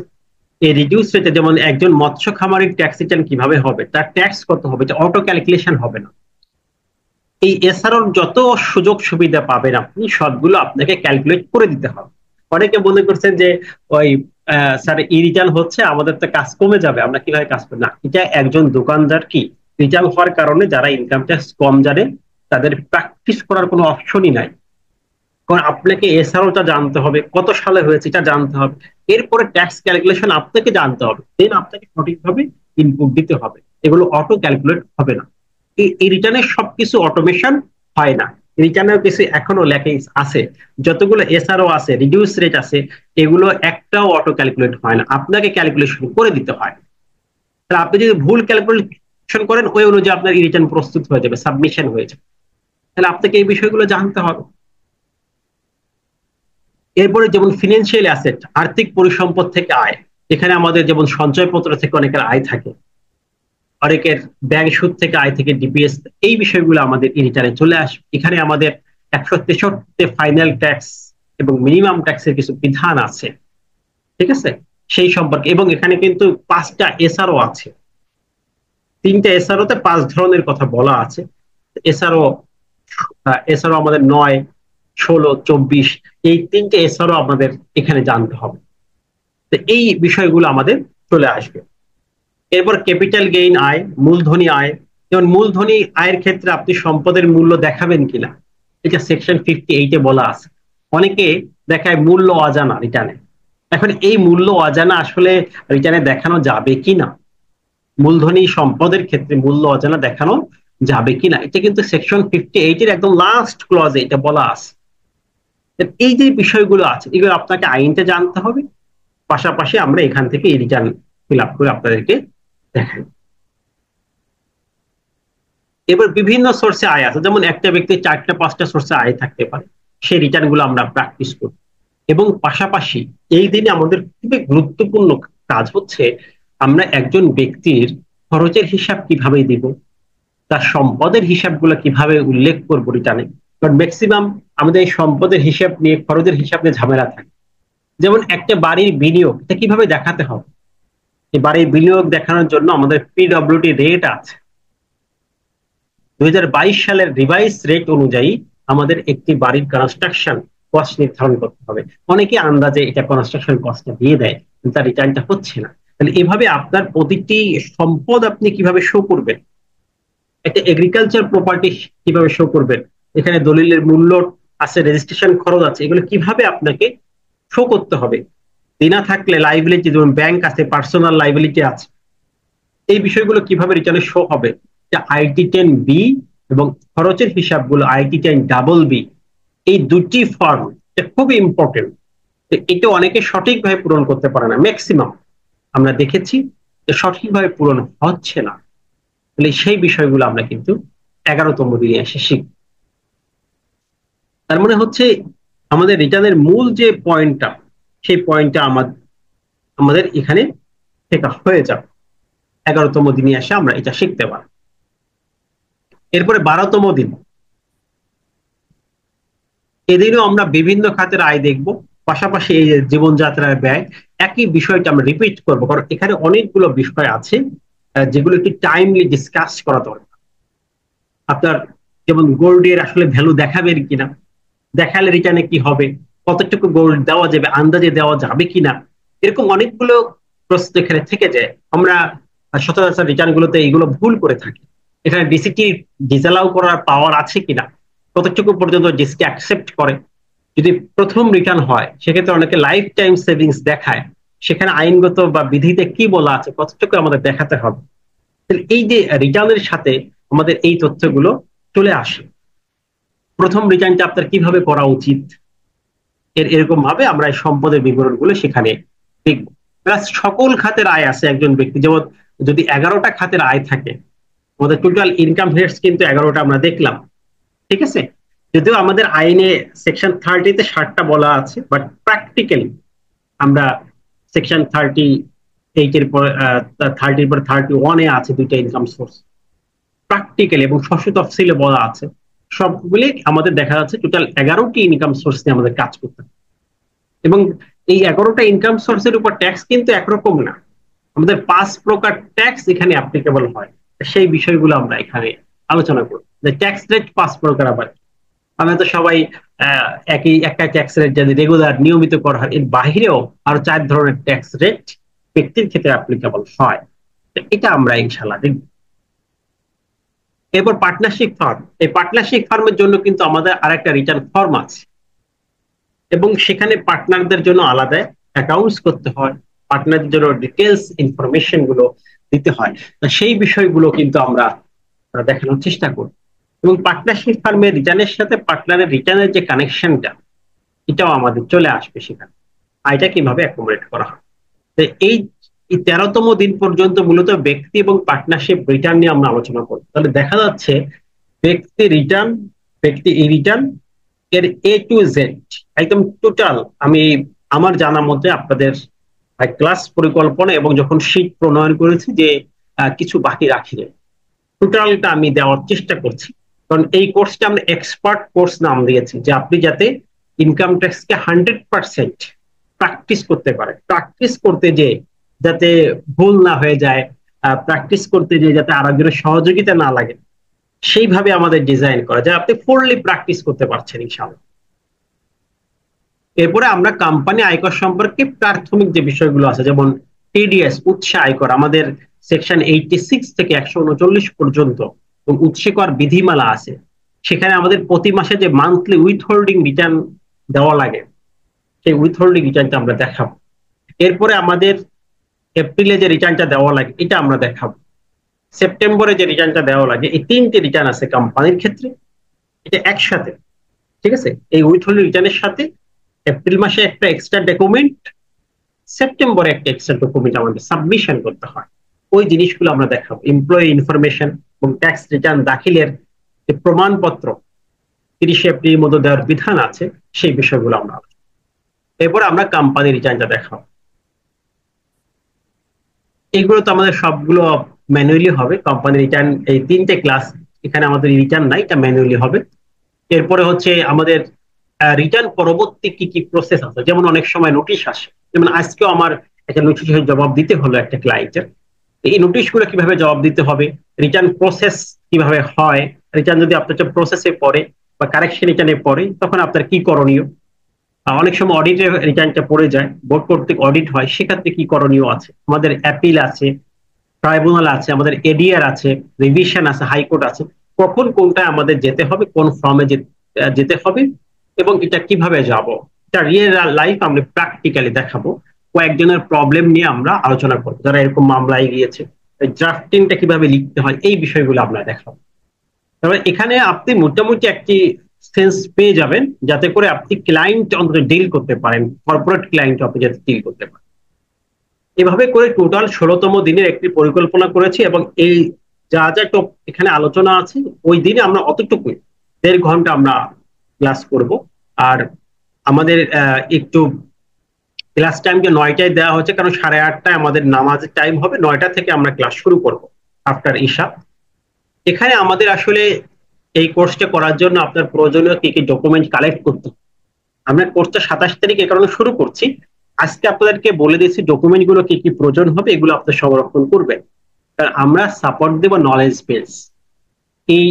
এই রিডিউস রেটে যেমন একজন মৎস্য খামারের ট্যাক্স রিটার্ন কিভাবে হবে, তার ট্যাক্স কত হবে, এটা অটো ক্যালকুলেশন হবে না। এই এসআরওর যত সুযোগ সুবিধা পাবেন আপনি সবগুলো আপনাকে ক্যালকুলেট করে দিতে হবে। অনেকে মনে করছেন যে ওই স্যার ই রিটার্ন হচ্ছে আমাদের তো কাজ কমে যাবে, আমরা কিভাবে কাজ করব না, এটা একজন দোকানদার কি রিটার্ন হওয়ার কারণে যারা ইনকাম ট্যাক্স কম জানে তাদের প্র্যাকটিস করার কোনো অপশনই নাই। কারণ আপনাকে এসআরওটা জানতে হবে, কত সালে হয়েছে এটা জানতে হবে, এরপরে ট্যাক্স ক্যালকুলেশন আপনাকে জানতে হবে, দেন আপনাকে সঠিকভাবে ইনপুট দিতে হবে। এগুলো অটো ক্যালকুলেট হবে না। এই রিটার্নের সবকিছু অটোমেশন হয় না। রিটার্নের কিছু এখনো ল্যাকিংস আছে, যতগুলো এসআরও আছে, রিডিউস রেট আছে, এগুলো একটাও অটো ক্যালকুলেট হয় না, আপনাকে ক্যালকুলেশন করে দিতে হয়। তাহলে আপনি যদি ভুল ক্যালকুলেশন করেন ওই অনুযায়ী আপনার রিটার্ন প্রস্তুত হয়ে যাবে, সাবমিশন হয়ে যাবে। তাহলে আপনাকে এই বিষয়গুলো জানতে হবে। এরপরে যেমন ফিনান্সিয়াল অ্যাসেট, আর্থিক পরিসম্পদ থেকে আয়, এখানে আমাদের যেমন সঞ্চয়পত্র থেকে অনেকের আয় থাকে, অনেকের ব্যাংক সুদ থেকে আয় থেকে ডিপিএস, এই বিষয়গুলো আমাদের এই রিটার্নে চলে আসবে। এখানে আমাদের 163 ফাইনাল ট্যাক্স এবং মিনিমাম ট্যাক্সের কিছু বিধান আছে, ঠিক আছে, সেই সম্পর্কে। এবং এখানে কিন্তু 5টা এসআরও আছে, 3টে এসআরও তে 5 ধরনের কথা বলা আছে। এসআরও এসআরও আমাদের 9, 16, 24, এই 3টে এসআরও আমাদের এখানে জানতে হবে। তো এই বিষয়গুলো আমাদের চলে আসবে। এরপর ক্যাপিটাল গেইন আয়, মূলধনী আয়। যেমন মূলধনী আয়ের ক্ষেত্রে আপনি সম্পদের মূল্য দেখাবেন কিনা, এটা সেকশন 58-এ বলা আছে। অনেকে দেখায় মূল্য অজানা রিটার্নে। এখন এই মূল্য অজানা আসলে রিটার্নে দেখানো যাবে কিনা, মূলধনী সম্পদের ক্ষেত্রে মূল্য অজানা দেখানো যাবে কিনা, এটা কিন্তু সেকশন 58-এর একদম লাস্ট ক্লজে এটা বলা আছে। এই যে বিষয়গুলো আছে এগুলো আপনাকে আইনটা জানতে হবে, পাশাপাশি আমরা এখান থেকে এই রিটার্ন ফিল আপ করে আপনাদেরকে দেখাই। এবার বিভিন্ন সোর্সে আয় আছে, যেমন একটা ব্যক্তি 4টা 5টা সোর্সে আয় থাকতে পারে, সেই রিটার্ন গুলো আমরা প্র্যাকটিস করি। এবং পাশাপাশি এই দিনে আমাদের খুবই গুরুত্বপূর্ণ কাজ হচ্ছে আমরা একজন ব্যক্তির খরচের হিসাব কিভাবে দিব, তার সম্পদের হিসাবগুলো কিভাবে উল্লেখ করবো রিটার্নে। কারণ ম্যাক্সিমাম আমাদের এই সম্পদের হিসাব নিয়ে, খরচের হিসাব নিয়ে ঝামেলা থাকে। যেমন একটা বাড়ির বিনিয়োগ, এটা কিভাবে দেখাতে হবে, এই বাড়ির বিনিয়োগ দেখানোর জন্য আমাদের পিডব্লিউডি রেট আছে। 2022 সালের রিভাইস রেট অনুযায়ী আমাদের একটি বাড়ির কনস্ট্রাকশন কস্ট নির্ধারণ করতে হবে। অনেকে আন্দাজে এটা কনস্ট্রাকশন কস্টটা দিয়ে দেয়, কিন্তু তার রিটার্নটা হচ্ছে না। তাহলে এভাবে আপনার প্রতিটি সম্পদ আপনি কিভাবে শো করবেন, একটা এগ্রিকালচার প্রপার্টি কিভাবে শো করবেন, এখানে দলিলের মূল্য আছে, রেজিস্ট্রেশন খরচ আছে, এগুলো কিভাবে আপনাকে শো করতে হবে। দেনা থাকলে লাইবিলিটি, যেমন ব্যাংক আছে, পার্সোনাল লাইবিলিটি আছে, এই বিষয়গুলো কিভাবে রিটার্নে শো হবে। IT10B এবং খরচের হিসাবগুলো IT10BB, এই দুটি ফর্ম খুবই ইম্পর্টেন্ট। এটা অনেকে সঠিকভাবে পূরণ করতে পারে না, ম্যাক্সিমাম আমরা দেখেছি যে সঠিকভাবে পূরণ হচ্ছে না। তাহলে সেই বিষয়গুলো আমরা কিন্তু 11তম দিনে এসে শিখব। তার মানে হচ্ছে আমাদের রিটার্নের মূল যে পয়েন্টটা, সেই পয়েন্টটা আমাদের এখানে শেখা হয়ে যাবে। 11তম দিনে এসে আমরা এটা শিখতে পারবো। এরপরে 12তম দিন, এদিনও আমরা বিভিন্ন খাতের আয় দেখব, পাশাপাশি এই জীবনযাত্রার ব্যয়, একই বিষয়টা আমরা রিপিট করবো, কারণ এখানে অনেকগুলো বিষয় আছে যেগুলো একটি টাইমলি ডিসকাস করা দরকার। আপনার যেমন গোল্ডের আসলে ভ্যালু দেখাবেন কিনা, দেখালে রিটার্নে কি হবে, কতটুকু গোল্ড দেওয়া যাবে, আন্দাজে দেওয়া যাবে কিনা, এরকম অনেকগুলো প্রশ্ন এখানে থেকে যায়। আমরা সচরাচর রিটার্ন গুলোতে এইগুলো ভুল করে থাকি। এখানে ডিসিটি ডিসঅ্যালাউ করার পাওয়ার আছে কিনা, কতটুকু পর্যন্ত ডিসিটি অ্যাকসেপ্ট করে, যদি প্রথম রিটার্ন হয় সেক্ষেত্রে অনেকে লাইফ টাইম সেভিংস দেখায়, সেখানে আইনগত বা বিধিতে কি বলা আছে কতটুকু আমাদের দেখাতে হবে। এই যে রিটার্নের সাথে আমাদের এই তথ্যগুলো চলে আসে। প্রথম রিটার্নটা আপনার কিভাবে করা উচিত, এরকম ভাবে আমরা এই সম্পদের বিবরণগুলো সেখানে দেখব। প্লাস সকল খাতের আয় আছে একজন ব্যক্তি, যেমন যদি 11টা খাতের আয় থাকে, আমাদের টোটাল ইনকাম হেডস কিন্তু 11টা আমরা দেখলাম, ঠিক আছে। যদিও আমাদের আইনে সেকশন 30-তে 60টা বলা আছে, বাট প্র্যাকটিক্যালি আমরা সেকশন 38-এর পর 30-র পর 31-এ আছে দুইটা ইনকাম সোর্স, প্র্যাকটিক্যালি এবং শস্য তফসিলে বলা আছে। সবগুলি আমাদের দেখা যাচ্ছে টোটাল 11টি ইনকাম সোর্স নিয়ে আমাদের কাজ করতে হবে। এবং এই 11টা ইনকাম সোর্সের উপর ট্যাক্স কিন্তু একরকম না, আমাদের 5 প্রকার ট্যাক্স এখানে অ্যাপ্লিকেবল হয়। সেই বিষয়গুলো আমরা এখানে আলোচনা করব। ট্যাক্স রেট 5 প্রকার, আবার আমরা তো সবাই একই একটা ট্যাক্স রেট যদি রেগুলার নিয়মিত করা হয়, এর বাহিরেও আরো 4 ধরনের ট্যাক্স রেট ব্যক্তির ক্ষেত্রে অ্যাপ্লিকেবল হয়। এটা আমরা ইনশাআল্লাহ দেখব। এরপর পার্টনারশিপ ফার্ম, এই পার্টনারশিপ ফার্মের জন্য কিন্তু আমাদের আরেকটা রিটার্ন ফর্ম আছে, এবং সেখানে পার্টনারদের জন্য আলাদা অ্যাকাউন্টস করতে হয়, পার্টনারদের জন্য ডিটেলস ইনফরমেশন গুলো দিতে হয়। সেই বিষয়গুলো কিন্তু আমরা দেখানোর চেষ্টা করি। এবং পার্টনারশিপ ফার্মের রিটার্নের সাথে পার্টনারের রিটার্নের যে কানেকশনটা, এটাও আমাদের চলে আসবে সেখানে, আয়টা কিভাবে অ্যাকোমোডেট করা হয়। এই 13তম দিন পর্যন্ত মূলত ব্যক্তি এবং পার্টনারশিপ রিটার্ন নিয়ে আমরা আলোচনা করব। তাহলে দেখা যাচ্ছে ব্যক্তি রিটার্ন, ব্যক্তি রিটার্ন এর A to Z একদম টোটাল আমি আমার জানা মতে আপনাদের ক্লাস পরিকল্পনা এবং যখন শীট প্রণয়ন করেছি যে কিছু বাকি রাখি নাই, টোটালটা আমি দেওয়ার চেষ্টা করছি। কারণ এই কোর্সটা আমরা এক্সপার্ট কোর্স নাম দিয়েছি, যে আপনি যাতে ইনকাম ট্যাক্সকে 100% প্র্যাকটিস করতে পারে, প্র্যাকটিস করতে যে যাতে ভুল না হয়ে যায়, প্র্যাকটিস করতে যে যাতে আরেকজনের সহযোগিতা না লাগে, সেইভাবে আমাদের ডিজাইন করা যায়, আপনি ফুললি প্র্যাকটিস করতে পারছেন ইনশাআল্লাহ। এরপরে আমরা কোম্পানি আয়কর সম্পর্কে প্রাথমিক যে বিষয়গুলো আছে, যেমন টিডিএস উৎসে আয়কর, আমাদের সেকশন 86 থেকে 139 পর্যন্ত উৎসে কর বিধিমালা আছে। সেখানে আমাদের প্রতি মাসে যে মান্থলি উইথহোল্ডিং রিটার্ন দেওয়া লাগে, সেই উইথহোল্ডিং রিটার্নটা আমরা দেখাবো। এরপরে আমাদের এপ্রিলে যে রিটার্নটা দেওয়া লাগে এটা আমরা দেখাবো। সেপ্টেম্বরে যে রিটার্নটা দেওয়া লাগে, এই 3টে রিটার্ন আছে কোম্পানির ক্ষেত্রে, এটা একসাথে, ঠিক আছে। এই উইথহোল্ডিং রিটার্নের সাথে এপ্রিল মাসে একটা এক্সট্রা ডকুমেন্ট, সেপ্টেম্বরে একটা এক্সট্রা ডকুমেন্ট আমাদের সাবমিশন করতে হয়। ওই জিনিসগুলো আমরা দেখাবো। এমপ্লয়ি ইনফরমেশন এবং ট্যাক্স রিটার্ন দাখিলের যে প্রমাণপত্র 30 এপ্রিলের মধ্যে দেওয়ার বিধান আছে, সেই বিষয়গুলো আমরা এরপর আমরা কোম্পানি রিটার্নটা দেখাবো। এগুলো তো আমাদের সবগুলো ম্যানুয়ালি হবে। কোম্পানি রিটার্ন এই 3টে ক্লাস, এখানে আমাদের রিটার্ন নাই, এটা ম্যানুয়ালি হবে। এরপরে হচ্ছে আমাদের রিটার্ন পরবর্তী কি কি প্রসেস আছে, যেমন অনেক সময় নোটিশ আসে, যেমন আজকেও আমার একটা নোটিশের জবাব দিতে হলো একটা ক্লায়েন্টের। এই নোটিশগুলো কিভাবে জবাব দিতে হবে, রিটার্ন প্রসেস কিভাবে হয়, রিটার্ন যদি আপনার প্রসেসে পড়ে বা কারেকশন রিটার্নে পড়ে তখন আপনার কি করণীয়, অনেক সময় অডিটে রিটার্নটা পড়ে যায়, বোর্ড কর্তৃক অডিট হয়, সেক্ষেত্রে কি করণীয় আছে, আমাদের অ্যাপিল আছে, ট্রাইব্যুনাল আছে, আমাদের এডিআর আছে, রিভিশন আছে, হাইকোর্ট আছে, কখন কোনটা আমাদের যেতে হবে, কোন ফর্মে যেতে হবে এবং এটা কিভাবে যাব, এটা রিয়েল লাইফ আমরা প্র্যাকটিক্যালি দেখাবো। কয়েকজনের প্রবলেম নিয়ে আমরা আলোচনা করবো, যারা এরকম মামলায় গিয়েছে, ড্রাফটিংটা কিভাবে লিখতে হয়, এই বিষয়গুলো আমরা দেখাবো। তারপরে এখানে আপনি মোটামুটি একটি সেন্স পেয়ে যাবেন, যাতে করে আপনি ক্লায়েন্ট অন্তত ডিল করতে পারেন, কর্পোরেট ক্লায়েন্ট আপনি যাতে ডিল করতে পারেন। এভাবে করে টোটাল 16তম দিনের একটি পরিকল্পনা করেছি, এবং এই যা যা এখানে আলোচনা আছে ওই দিনে আমরা অতটুকুই 1.5 ঘন্টা আমরা ক্লাস করব। আর আমাদের একটু ক্লাস টাইমকে 9টায় দেওয়া হচ্ছে, কারণ 8:30টায় আমাদের নামাজের টাইম হবে, 9টা থেকে আমরা ক্লাস শুরু করব আফটার ইশা। এখানে আমাদের আসলে এই কোর্সটা করার জন্য আপনার প্রয়োজনীয় কি কি ডকুমেন্ট কালেক্ট করতে, আমরা কোর্সটা 27 তারিখ এ কারণে শুরু করছি, আজকে আপনাদেরকে বলে দিচ্ছি ডকুমেন্ট গুলো কি কি প্রয়োজন হবে, এগুলো আপনি সংরক্ষণ করবেন। কারণ আমরা সাপোর্ট দেব নলেজ বেস। এই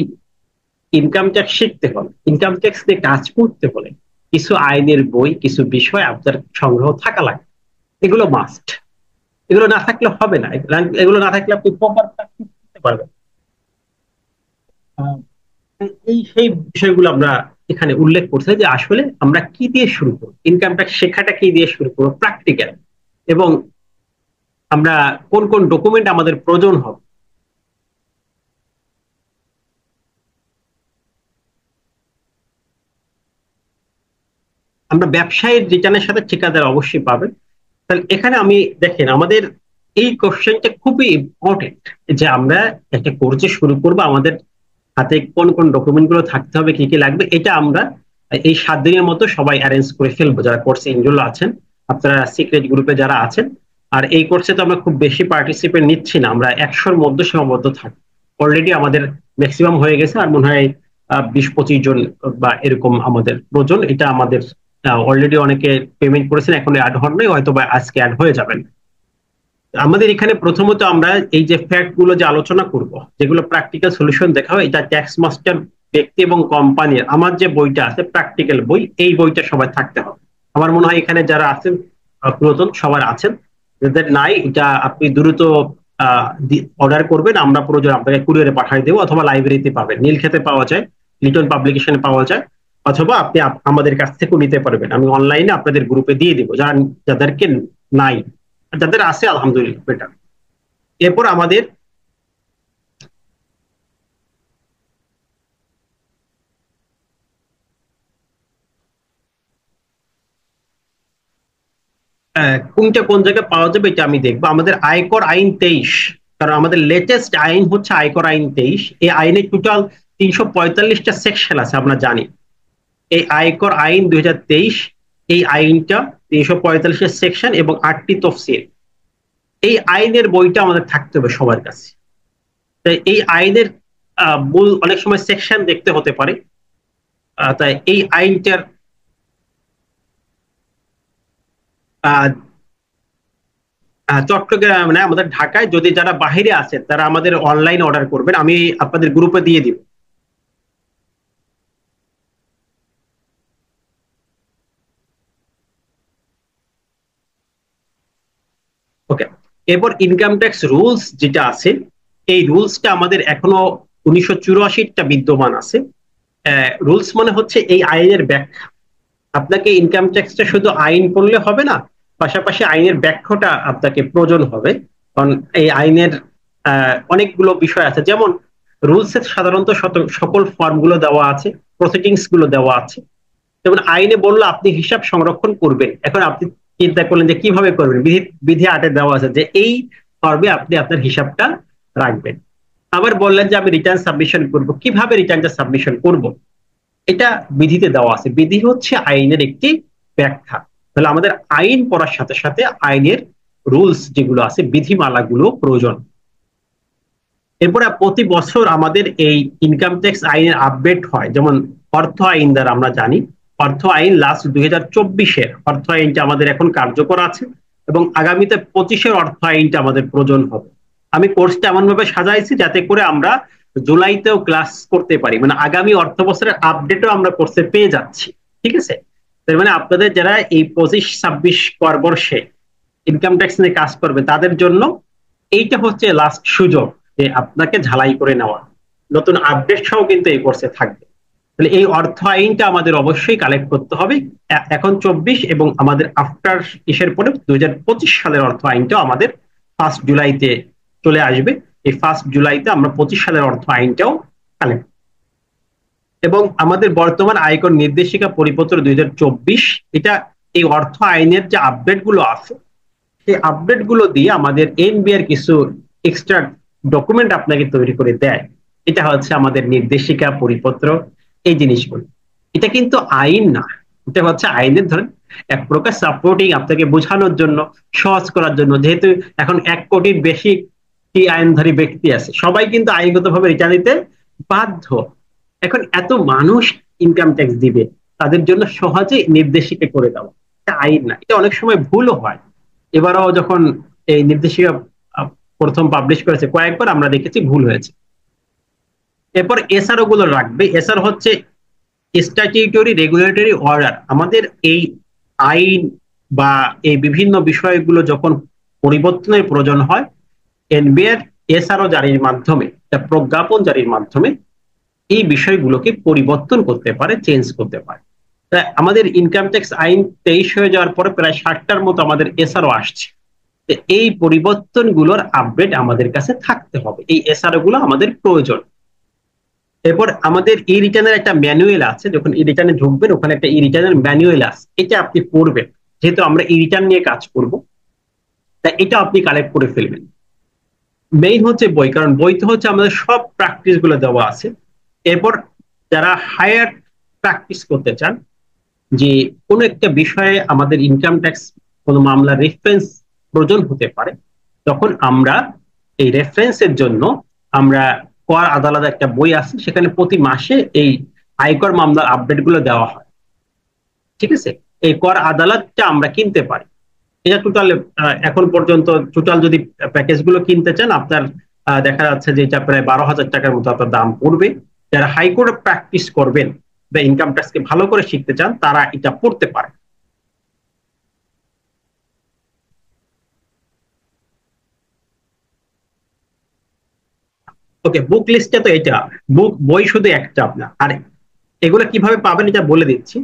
ইনকাম ট্যাক্স শিখতে হলে, ইনকাম ট্যাক্স নিয়ে কাজ করতে হলে কিছু আইনের বই, কিছু বিষয় আপনার সংগ্রহ থাকা লাগে, এগুলো মাস্ট। এগুলো না থাকলে হবে না, এগুলো না থাকলে আপনি প্রপার প্র্যাকটিস করতে পারবেন। এই সেই বিষয়গুলো আমরা এখানে উল্লেখ করছে যে আসলে আমরা কি দিয়ে শুরু করব, ইনকাম ট্যাক্স শেখাটা কি দিয়ে শুরু করবো, প্র্যাকটিক্যাল, এবং আমরা কোন কোন ডকুমেন্ট আমাদের প্রয়োজন হবে। আমরা ব্যবসায়ীর রিটার্নের সাথে ঠিকাদার অবশ্যই পাবেন। তাহলে এখানে আমি দেখেন আমাদের এই কোশ্চেনটা খুবই ইম্পর্টেন্ট, যে আমরা একটা কোর্স শুরু করবো, আমাদের হাতে কোন কোন ডকুমেন্ট গুলো থাকতে হবে, কি কি লাগবে, এটা আমরা এই 7 দিনের মতো সবাই অ্যারেঞ্জ করে ফেলবো যারা কোর্সে ইনরোল আছেন, আপনারা সিক্রেট গ্রুপে যারা আছেন। আর এই কোর্সে তো আমরা খুব বেশি পার্টিসিপেট নিচ্ছি না, আমরা 100-র মধ্যে সীমাবদ্ধ থাকি। অলরেডি আমাদের ম্যাক্সিমাম হয়ে গেছে, আর মনে হয় 20-25 জন বা এরকম আমাদের প্রয়োজন। এটা আমাদের অলরেডি অনেকে পেমেন্ট করেছেন, এখন অ্যাড হন নাই, হয়তো বা আজকে অ্যাড হয়ে যাবেন। আমাদের এখানে প্রথমত আমরা এই যে ফ্যাক্ট গুলো যে আলোচনা করব, যেগুলো প্র্যাকটিক্যাল সলিউশন দেখাবো, এটা ট্যাক্স মাস্টার ব্যক্তি এবং কোম্পানির আমার যে বইটা আছে প্র্যাকটিক্যাল বই, এই বইটা সবাই থাকতে হবে। আমার মনে হয় এখানে যারা আছেন পুরাতন সবার আছেন, যাদের নাই এটা আপনি দ্রুত অর্ডার করবেন, আমরা প্রয়োজন আপনাকে কুরিয়ারে পাঠিয়ে দেবো, অথবা লাইব্রেরিতে পাবেন, নীলক্ষেতে পাওয়া যায়, লিটন পাবলিকেশনে পাওয়া যায়, অথবা আপনি আমাদের কাছ থেকেও নিতে পারবেন। আমি অনলাইনে আপনাদের গ্রুপে দিয়ে দিব, যাদেরকে নাই, যাদের আছে আলহামদুলিল্লাহ বেটার। এরপর আমাদের কোনটা কোন জায়গায় পাওয়া যাবে এটা আমি দেখবো। আমাদের আয়কর আইন 23, কারণ আমাদের লেটেস্ট আইন হচ্ছে আয়কর আইন 23। এই আইনে টোটাল 345টা সেকশন আছে আমরা জানি। এই আয়কর আইন 2023, এই আইনটা 345 সেকশন এবং 8টি তফসিল। এই আইনের বইটা আমাদের থাকতে হবে সবার কাছে। তাই এই আইনের মূল অনেক সময় সেকশন দেখতে হতে পারে, তাই এই আইনটার চট্টগ্রাম মানে আমাদের ঢাকায় যদি যারা বাহিরে আছেন তারা আমাদের অনলাইন অর্ডার করবেন, আমি আপনাদের গ্রুপে দিয়ে দিব। ওকে, এরপর ইনকাম ট্যাক্স রুলস যেটা আছে, এই রুলসটা আমাদের এখনো 1984টা বিদ্যমান আছে। রুলস মানে হচ্ছে এই আইনের ব্যাখ্যা। আপনাকে ইনকাম ট্যাক্সটা শুধু আইন পড়লে হবে না, পাশাপাশি আইনের ব্যাখ্যাটা আপনাকে প্রয়োজন হবে। কারণ এই আইনের অনেকগুলো বিষয় আছে, যেমন রুলসে সাধারণত সকল ফর্ম গুলো দেওয়া আছে, প্রসিডিংস গুলো দেওয়া আছে। যেমন আইনে বললো আপনি হিসাব সংরক্ষণ করবেন, এখন আপনি চিন্তা করলেন যে কিভাবে করবেন, বিধি বিধি 8-এ দেওয়া আছে যে এই ফর্মে আপনি আপনার হিসাবটা রাখবেন। আবার বললেন যে আমি রিটার্ন সাবমিশন করব, কিভাবে রিটার্নটা সাবমিশন করব, এটা বিধিতে দেওয়া আছে। বিধি হচ্ছে আইনের একটি ব্যাখ্যা। তাহলে আমাদের আইন পড়ার সাথে সাথে আইনের রুলস যেগুলো আছে, বিধিমালাগুলো প্রয়োজন। এরপরে প্রতি বছর আমাদের এই ইনকাম ট্যাক্স আইনের আপডেট হয়, যেমন অর্থ আইন দ্বারা আমরা জানি। অর্থ আইন লাস্ট 2024-এর অর্থ আইনটা আমাদের এখন কার্যকর আছে, এবং আগামীতে 25-এর অর্থ আইনটা আমাদের প্রয়োজন হবে। আমি কোর্সটা এমন ভাবে সাজাইছি যাতে করে আমরা জুলাইতেও ক্লাস করতে পারি, মানে আগামী অর্থ বছরের আপডেটও আমরা কোর্সে পেয়ে যাচ্ছি। ঠিক আছে, তার মানে আপনাদের যারা এই 25-26 বর্ষে ইনকাম ট্যাক্স নিয়ে কাজ করবে তাদের জন্য এইটা হচ্ছে লাস্ট সুযোগ, যে আপনাকে ঝালাই করে নেওয়া। নতুন আপডেট সহ কিন্তু এই কোর্সে থাকবে। তাহলে এই অর্থ আইনটা আমাদের অবশ্যই কালেক্ট করতে হবে। এখন 24 এবং আমাদের আফটার ইসের পরে 2025 সালের অর্থ আইনটাও আমাদের 1 জুলাইতে চলে আসবে। এই 1 জুলাইতে আমরা 25 সালের অর্থ আইনটাও কালেক্ট, এবং আমাদের বর্তমান আয়কর নির্দেশিকা পরিপত্র 2024, এটা এই অর্থ আইনের যে আপডেট গুলো আছে, সেই আপডেট গুলো দিয়ে আমাদের এনবিআর কিছু এক্সট্রা ডকুমেন্ট আপনাকে তৈরি করে দেয়। এটা হচ্ছে আমাদের নির্দেশিকা, পরিপত্র, এই জিনিসগুলো। এটা কিন্তু আইন না, এটা হচ্ছে আইনের ধরেন এক প্রকার সাপোর্টিং, আপনাকে বোঝানোর জন্য, সহজ করার জন্য। যেহেতু এখন 1 কোটির বেশি কি আইনধারী ব্যক্তি আছে, সবাই কিন্তু আইনগতভাবে রিটার্ন দিতে বাধ্য। এখন এত মানুষ ইনকাম ট্যাক্স দিবে, তাদের জন্য সহজে নির্দেশিকা করে দেওয়া, এটা আইন না। এটা অনেক সময় ভুলও হয়। এবারও যখন এই নির্দেশিকা প্রথম পাবলিশ করেছে কয়েকবার আমরা দেখেছি ভুল হয়েছে। এরপর এসআরও গুলো রাখবে। এসআর হচ্ছে স্ট্যাটিউটরি রেগুলেটরি অর্ডার। আমাদের এই আইন বা এই বিভিন্ন বিষয়গুলো যখন পরিবর্তনের প্রয়োজন হয়, এনবিআর এসআরও জারির মাধ্যমে, প্রজ্ঞাপন জারির মাধ্যমে এই বিষয়গুলোকে পরিবর্তন করতে পারে, চেঞ্জ করতে পারে। আমাদের ইনকাম ট্যাক্স আইন 23 হয়ে যাওয়ার পরে প্রায় 60টার মতো আমাদের এসআরও আসছে। এই পরিবর্তনগুলোর আপডেট আমাদের কাছে থাকতে হবে, এই এসআরও গুলো আমাদের প্রয়োজন। এরপর আমাদের ই রিটার্নের একটা ম্যানুয়াল আছে, যখন ই রিটার্নে ঢুকবেন ওখানে একটা ই রিটার্নের ম্যানুয়াল আছে, এটা আপনি পড়বেন, যেহেতু আমরা ই রিটার্ন নিয়ে কাজ করব তাই এটা আপনি কালেক্ট করে ফেলবেন। মেইন হচ্ছে বই, কারণ বইতে হচ্ছে আমাদের সব প্র্যাকটিস গুলো দেওয়া আছে। এরপর যারা হায়ার প্র্যাকটিস করতে চান, যে কোনো একটা বিষয়ে আমাদের ইনকাম ট্যাক্স কোনো মামলার রেফারেন্স প্রয়োজন হতে পারে, তখন আমরা এই রেফারেন্সের জন্য আমরা কর আদালত একটা বই আছে, সেখানে প্রতি মাসে এই আয়কর মামলার আপডেট গুলো দেওয়া হয়। ঠিক আছে, এই কর আদালতটা আমরা কিনতে পারি। এটা টোটাল এখন পর্যন্ত টোটাল যদি প্যাকেজ গুলো কিনতে চান আপনার দেখা যাচ্ছে যে এটা প্রায় 12,000 টাকার মতো আপনার দাম পড়বে। যারা হাইকোর্টে প্র্যাকটিস করবেন বা ইনকাম ট্যাক্সকে ভালো করে শিখতে চান তারা এটা পড়তে পারে। ওকে, বুক লিস্টে তো এটা বই শুধু একটা আপনার, আর এগুলো কিভাবে পাবেন এটা বলে দিচ্ছি।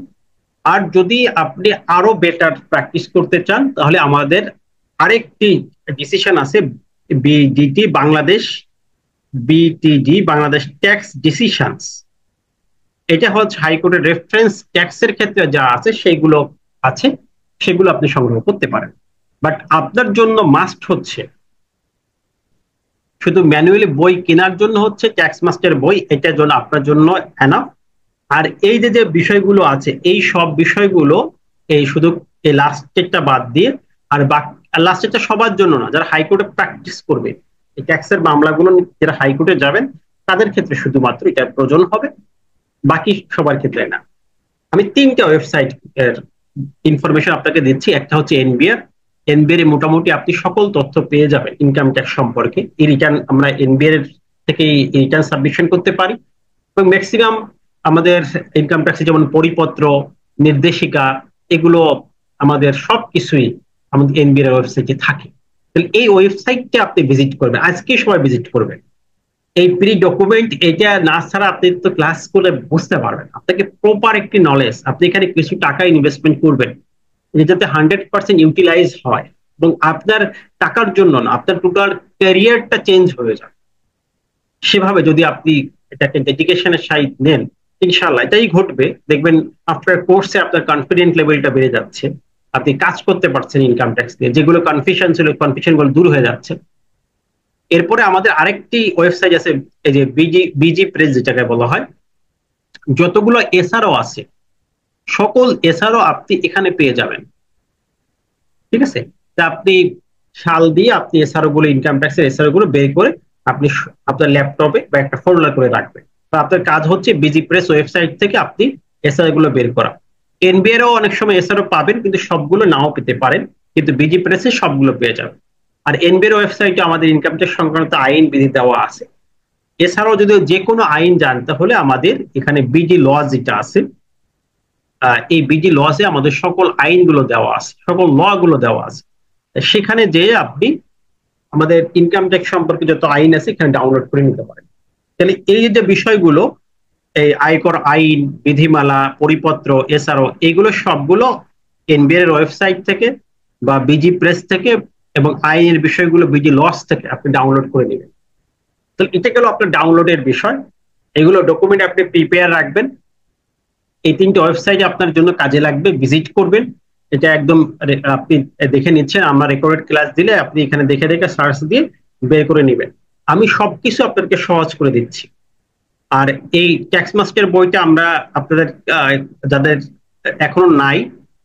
আর যদি আপনি আরো বেটার প্র্যাকটিস করতে চান তাহলে আমাদের আরেকটি ডিসিশন আছে, BDT Bangladesh, BTD Bangladesh tax decisions. এটা হচ্ছে হাইকোর্টের রেফারেন্স ট্যাক্সের ক্ষেত্রে যা আছে সেগুলো আছে, সেগুলো আপনি সংগ্রহ করতে পারেন। বাট আপনার জন্য মাস্ট হচ্ছে শুধু ম্যানুয়ালি বই কেনার জন্য হচ্ছে ট্যাক্স মাস্টার বই, এটার জন্য আপনার জন্য এনাফ। আর এই যে যে বিষয়গুলো আছে এই সব বিষয়গুলো এই শুধু এই লাস্টেরটা বাদ দিয়ে, আর লাস্টেরটা সবার জন্য না, যারা হাইকোর্টে প্র্যাকটিস করবে এই ট্যাক্সের মামলাগুলো, যারা হাইকোর্টে যাবেন তাদের ক্ষেত্রে শুধুমাত্র এটা প্রয়োজন হবে, বাকি সবার ক্ষেত্রে না। আমি 3টা ওয়েবসাইট এর ইনফরমেশন আপনাকে দিচ্ছি। একটা হচ্ছে এনবিআর, এনবিআর এ মোটামুটি আপনি সকল তথ্য পেয়ে যাবেন ইনকাম ট্যাক্স সম্পর্কে। এই রিটার্ন আমরা এনবিআর থেকে রিটার্ন সাবমিশন করতে পারি, এবং ম্যাক্সিমাম আমাদের ইনকাম ট্যাক্সে যেমন পরিপত্র, নির্দেশিকা, এগুলো আমাদের সবকিছুই আমাদের এনবিআর ওয়েবসাইটে থাকে। তাহলে এই ওয়েবসাইটটা আপনি ভিজিট করবেন, আজকে সবাই ভিজিট করবেন। এই প্রি ডকুমেন্ট এটা না ছাড়া আপনি তো ক্লাস করে বুঝতে পারবেন, আপনাকে প্রপার একটি নলেজ, আপনি এখানে কিছু টাকা ইনভেস্টমেন্ট করবেন যাতে 100% ইউটিলাইজ হয়, এবং আপনার টাকার জন্য না, আপনার টোটাল ক্যারিয়ারটা চেঞ্জ হয়ে যায়। সেভাবে যদি আপনি এটাকে ডেডিকেশনের সাথে নেন, ইনশাল্লাহ এটাই ঘটবে। দেখবেন আফটার কোর্সে আপনার কনফিডেন্ট লেভেলটা বেড়ে যাচ্ছে, আপনি কাজ করতে পারছেন ইনকাম ট্যাক্স নিয়ে, যেগুলো কনফিউশন ছিল কনফিউশন গুলো দূর হয়ে যাচ্ছে। এরপরে আমাদের আরেকটি ওয়েবসাইট আছে, এই যে বিজি প্রেস যেটাকে বলা হয়, যতগুলো এসআরও আছে সকল এসআরও আপনি এখানে পেয়ে যাবেন। ঠিক আছে, তা আপনি সাল দিয়ে আপনি এসআরও গুলো, ইনকাম ট্যাক্সের এসআরও গুলো বের করে আপনি আপনার ল্যাপটপে বা একটা ফোল্ডার করে রাখবেন। তো আপনার কাজ হচ্ছে বিজি প্রেস ওয়েবসাইট থেকে আপনি এসআরও গুলো বের করা। এনবিআরও অনেক সময় এসআরও পাবেন, কিন্তু সবগুলো নাও পেতে পারেন, কিন্তু বিজি প্রেসে সবগুলো পেয়ে যাবেন। আর এনবিআর ওয়েবসাইটে আমাদের ইনকাম ট্যাক্স সংক্রান্ত আইন বিধি দেওয়া আছে। এছাড়াও যদি যে কোনো আইন জানতে হলে আমাদের এখানে বিডি ল যেটা আছে, এই বিডি লসে আমাদের সকল আইনগুলো দেওয়া আছে, সকল ল গুলো দেওয়া আছে। সেখানে যে আপনি আমাদের ইনকাম ট্যাক্স সম্পর্কে যত আইন আছে এখানে ডাউনলোড করে নিতে পারেন। তাহলে এই যে বিষয়গুলো, এই আয়কর আইন, বিধিমালা, পরিপত্র, এছাড়াও এগুলো সবগুলো এনবিআর এর ওয়েবসাইট থেকে বা বিজি প্রেস থেকে, এবং আইনের বিষয়গুলো বিডি লস থেকে আপনি ডাউনলোড করে নেবেন। তো এটা গেল আপনার ডাউনলোডের বিষয়। এগুলো ডকুমেন্ট আপনি প্রিপেয়ার রাখবেন। এই 3টে ওয়েবসাইট আপনার জন্য কাজে লাগবে, ভিজিট করবেন। এটা একদম আপনি দেখে নিচ্ছেন, আমরা রেকর্ডেড ক্লাস দিলে আপনি এখানে দেখে দেখে সার্চ দিয়ে বের করে নেবেন। আমি সবকিছু আপনাদেরকে সহজ করে দিচ্ছি। আর এই ট্যাক্স মাস্টার বইটা আমরা আপনাদের যাদের এখনো নাই,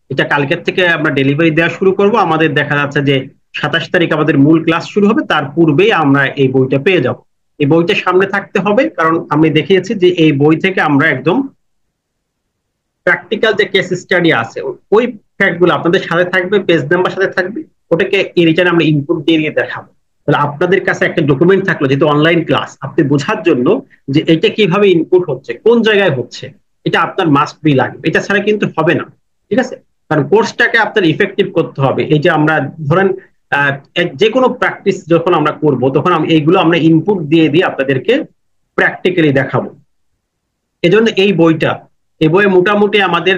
এটা কালকের থেকে আমরা ডেলিভারি দেওয়া শুরু করব। আমাদের দেখা যাচ্ছে যে 27 তারিখ আমাদের মূল ক্লাস শুরু হবে, তার পূর্বেই আমরা এই বইটা পেয়ে যাব। এই বইটা সামনে থাকতে হবে, কারণ আমি দেখিয়েছি যে এই বই থেকে আমরা একদম প্র্যাকটিক্যাল যে কেস স্টাডি আছে ওই ফ্যাক্ট গুলো আপনাদের সাথে থাকবে, পেজ নাম্বার সাথে থাকবে, ওটাকে এই রিটার্ন আমরা ইনপুট দিয়ে দিয়ে দেখাবো। তাহলে আপনাদের কাছে একটা ডকুমেন্ট থাকলো, যেহেতু অনলাইন ক্লাস, আপনি বোঝার জন্য যে এটা কিভাবে ইনপুট হচ্ছে, কোন জায়গায় হচ্ছে, এটা আপনার মাস্ট বি লাগবে। এটা ছাড়া কিন্তু হবে না। ঠিক আছে, কারণ কোর্সটাকে আপনার ইফেক্টিভ করতে হবে। এই যে আমরা ধরেন যে কোনো প্র্যাকটিস যখন আমরা করব তখন এইগুলো আমরা ইনপুট দিয়ে দিয়ে আপনাদেরকে প্র্যাকটিক্যালি দেখাবো। এজন্য এই বইয়ে মোটামুটি আমাদের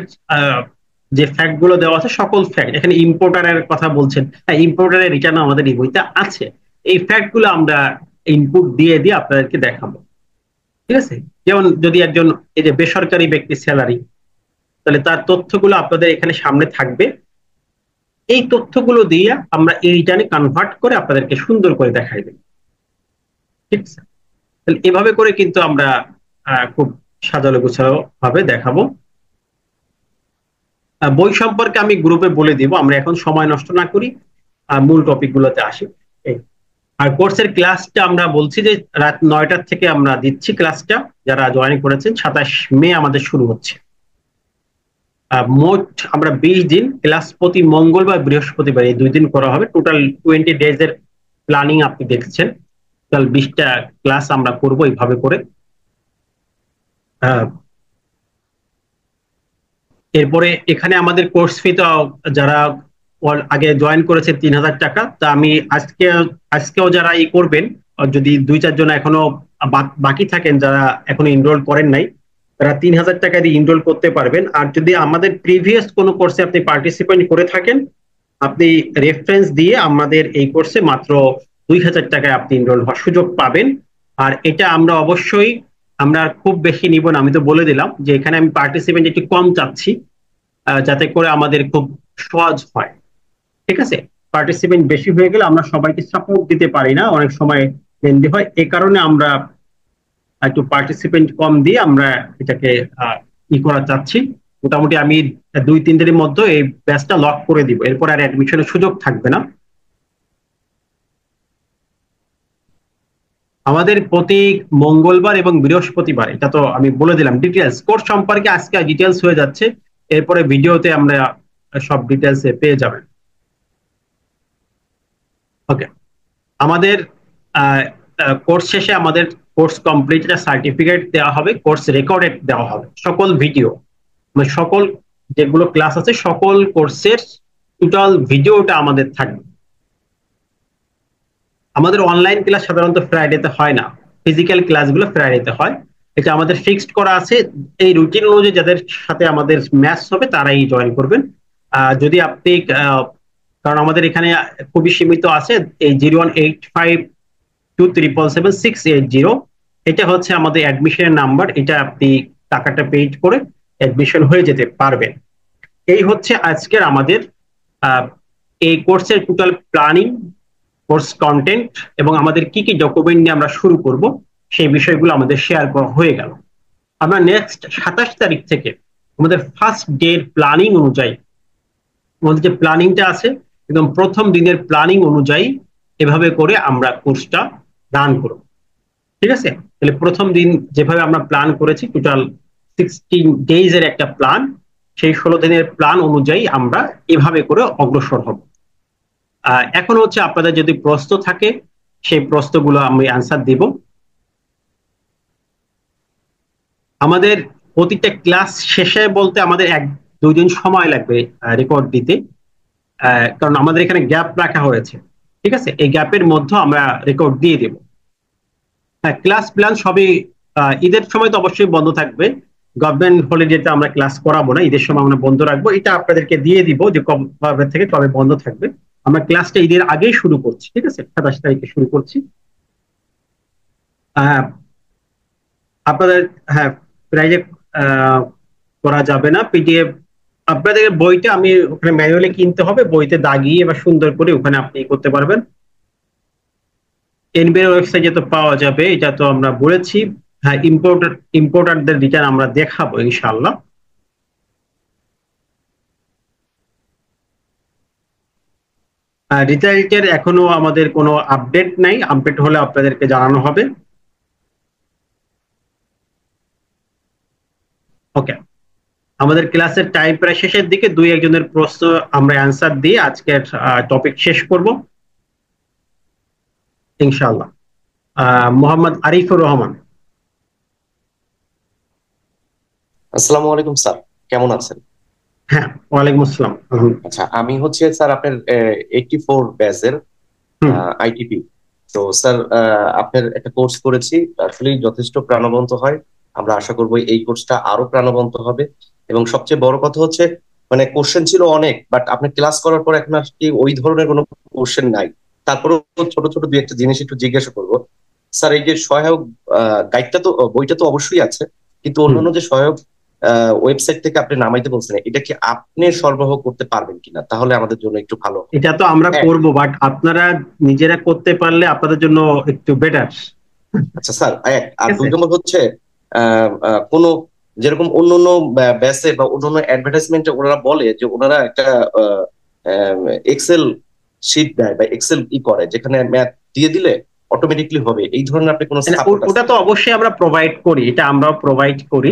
যে ফ্যাক্ট গুলো দেওয়া আছে সকল ফ্যাক্ট, এখানে ইম্পোর্টারের কথা বলছেন, হ্যাঁ ইম্পোর্টারের রিটার্ন আমাদের এই বইতে আছে। এই ফ্যাক্ট গুলো আমরা ইনপুট দিয়ে দিয়ে আপনাদেরকে দেখাবো, ঠিক আছে? যেমন যদি একজন এই যে বেসরকারি ব্যক্তির স্যালারি, তাহলে তার তথ্যগুলো আপনাদের এখানে সামনে থাকবে। এই তথ্যগুলো দিয়ে আমরা এই রিটার্নে কনভার্ট করে আপনাদেরকে সুন্দর করে দেখাই দেব, ঠিক আছে? তাহলে এভাবে করে কিন্তু আমরা খুব সাজালো গোছালো ভাবে দেখাবো। বই সম্পর্কে আমি গ্রুপে বলে দিব, আমরা এখন সময় নষ্ট না করি, মূল টপিক গুলোতে আসি। আর কোর্সের ক্লাসটা আমরা বলছি যে রাত 9টার থেকে আমরা দিচ্ছি ক্লাসটা, যারা জয়েন করেছেন 27 মে আমাদের শুরু হচ্ছে। মোট আমরা 20 দিন ক্লাস প্রতি মঙ্গলবার বৃহস্পতিবার এই 2 দিন করা হবে। টোটাল 20 ডেজ এর প্ল্যানিং আপনি দেখছেন, টোটাল 20টা ক্লাস আমরা করবো এইভাবে করে। এরপরে এখানে আমাদের কোর্স ফি তো যারা আগে জয়েন করেছে 3000 টাকা, তা আমি আজকেও যারা করবেন, যদি 2-4 জন এখনো বাকি থাকেন যারা এখনো এনরোল করেন নাই, তারা 3000 টাকা দিয়ে এনরোল করতে পারবেন। আর যদি আমাদের প্রিভিয়াস কোনো কোর্সে আপনি পার্টিসিপেট করে থাকেন, আপনি রেফারেন্স দিয়ে আমাদের এই কোর্সে মাত্র 2000 টাকায় আপনি এনরোল হওয়ার সুযোগ পাবেন। আর এটা আমরা অবশ্যই আমরা খুব বেশি নিব না, আমি তো বলে দিলাম যে এখানে আমি পার্টিসিপেন্ট একটু কম চাচ্ছি, যাতে করে আমাদের খুব সহজ হয়, ঠিক আছে? পার্টিসিপেন্ট বেশি হয়ে গেলে আমরা সবাইকে সাপোর্ট দিতে পারি না, অনেক সময় লেন্দি হয়, এই কারণে আমরা একটু পার্টিসিপেন্ট কম দিয়ে আমরা এটাকে করা চাচ্ছি। মোটামুটি আমি 2-3 দিনের মধ্যে এই ব্যাচটা লক করে দিব, এরপর আর অ্যাডমিশনের সুযোগ থাকবে না। আমাদের প্রতি মঙ্গলবার এবং বৃহস্পতিবার, এটা তো আমি বলে দিলাম ডিটেলস কোর্স সম্পর্কে, আজকে ডিটেলস হয়ে যাচ্ছে, এরপরে ভিডিওতে আমরা সব ডিটেলস পেয়ে যাবেন। ওকে, আমাদের কোর্স শেষে আমাদের কোর্স কমপ্লিট সার্টিফিকেট দেওয়া হবে, কোর্স রেকর্ডেড দেওয়া হবে, সকল ভিডিও মানে সকল যেগুলো ক্লাস আছে সকল কোর্সের টোটাল ভিডিওটা আমাদের থাকবে। আমাদের অনলাইন ক্লাস সাধারণত ফ্রাইডেতে হয় না, ফিজিক্যাল ক্লাসগুলো ফ্রাইডেতে হয়, এটা আমাদের ফিক্সড করা আছে। এই রুটিন অনুযায়ী যাদের সাথে আমাদের ম্যাচ হবে তারাই জয়েন করবেন। যদি আপনি কারণ আমাদের এখানে খুবই সীমিত আছে, এই 01852777680, এটা হচ্ছে আমাদের অ্যাডমিশনের নাম্বার, এটা আপনি টাকাটা পেইড করে অ্যাডমিশন হয়ে যেতে পারবেন। এই হচ্ছে আজকের আমাদের এই কোর্সের টোটাল প্ল্যানিং, কোর্স কন্টেন্ট এবং আমাদের কি কি ডকুমেন্ট নিয়ে আমরা শুরু করব সেই বিষয়গুলো আমাদের শেয়ার করা হয়ে গেল। আমরা নেক্সট 27 তারিখ থেকে আমাদের ফার্স্ট ডে প্ল্যানিং অনুযায়ী, আমাদের যে প্ল্যানিংটা আছে একদম প্রথম দিনের প্ল্যানিং অনুযায়ী এভাবে করে আমরা কোর্সটা রান করব, ঠিক আছে? তাহলে প্রথম দিন যেভাবে আমরা প্ল্যান করেছি টোটাল 16 ডেজ এর একটা প্ল্যান, সেই 16 দিনের প্ল্যান অনুযায়ী আমরা এভাবে করে অগ্রসর হব। এখন হচ্ছে আপনাদের যদি প্রশ্ন থাকে সেই প্রশ্নগুলো আমি অ্যান্সার দিব। আমাদের প্রতিটা ক্লাস শেষে বলতে আমাদের 1-2 দিন সময় লাগবে রেকর্ড দিতে, কারণ আমাদের এখানে গ্যাপ রাখা হয়েছে, ঠিক আছে? এই গ্যাপের মধ্যে আমরা রেকর্ড দিয়ে দেব। হ্যাঁ, ক্লাস প্ল্যান সবই ঈদের সময় তো অবশ্যই বন্ধ থাকবে, গভর্নমেন্ট হলিডেতে আমরা ক্লাস করাবো না, ঈদের সময় আমরা বন্ধ রাখবো, এটা আপনাদেরকে দিয়ে দিব যে কবে থেকে কবে বন্ধ থাকবে। আমরা ক্লাসটা ঈদের আগেই শুরু করছি, ঠিক আছে? 27 তারিখে শুরু করছি। আপনাদের হ্যাঁ প্রাইজে করা যাবে না, পিডিএফ আপনাদের বইটা আমি ওখানে ম্যানুয়ালি কিনতে হবে, বইতে দাগিয়ে বা সুন্দর করে ওখানে আপনি করতে পারবেন। এনবিআর ওয়েবসাইটে তো পাওয়া যাবে, এটা তো আমরা বলেছি। হ্যাঁ, ইম্পোর্টারদের রিটার্ন আমরা দেখাবো ইনশাআল্লাহ। রেজাল্টের এখনো আমাদের কোনো আপডেট নাই, আপডেট হলে আপনাদেরকে জানানো হবে। ওকে, আমাদের ক্লাসের টাইম প্রায় শেষের দিকে, 2-1 জনের প্রশ্ন আমরা অ্যান্সার দিয়ে আজকের টপিক শেষ করব ইনশাআল্লাহ। মোহাম্মদ আরিফুর রহমান। আসসালামু আলাইকুম স্যার, কেমন আছেন? হ্যাঁ, ওয়ালাইকুম আসসালাম। আচ্ছা, আমি হচ্ছে স্যার আপনার 84 ব্যাচের আইটিপি। তো স্যার আপনার একটা কোর্স করেছি, আসলে যথেষ্ট প্রাণবন্ত হয়। আমরা আশা করবো এই কোর্সটা আরো প্রাণবন্ত হবে। এবং সবচেয়ে বড় কথা হচ্ছে মানে কোশ্চেন ছিল অনেক, বাট আপনি ক্লাস করার পর এখন আর কি ওই ধরনের কোনো কোশ্চেন নাই। তারপরেও ছোট ছোট দুই একটা জিনিস একটু জিজ্ঞাসা করবো। স্যার, এই যে সহায়ক গাইডটা তো, বইটা তো অবশ্যই আছে, কিন্তু হুম। অন্যান্য যে সহায়ক ওয়েবসাইট থেকে আপনি নামাইতে বলছেন, এটা কি আপনি সরবরাহ করতে পারবেন কিনা? তাহলে আমাদের জন্য একটু ভালো হয়। এটা তো আমরা এক, করব, বাট আপনারা নিজেরা করতে পারলে আপনাদের জন্য একটু বেটার। আচ্ছা স্যার, এক আর ঠিক দুই আছে। নম্বর হচ্ছে কোনো যেরকম অন্যান্য ব্যাসে বা অন্যান্য অ্যাডভার্টাইজমেন্টে ওনারা বলে যে ওনারা একটা এক্সেল শিট দেয় বা এক্সেল করে, যেখানে ম্যাথ দিয়ে দিলে অটোমেটিকলি হবে, এই ধরনের আপনি কোনো মানে সাপোর্ট আছে? ওটা তো অবশ্যই আমরা প্রোভাইড করি, এটা আমরাও প্রোভাইড করি,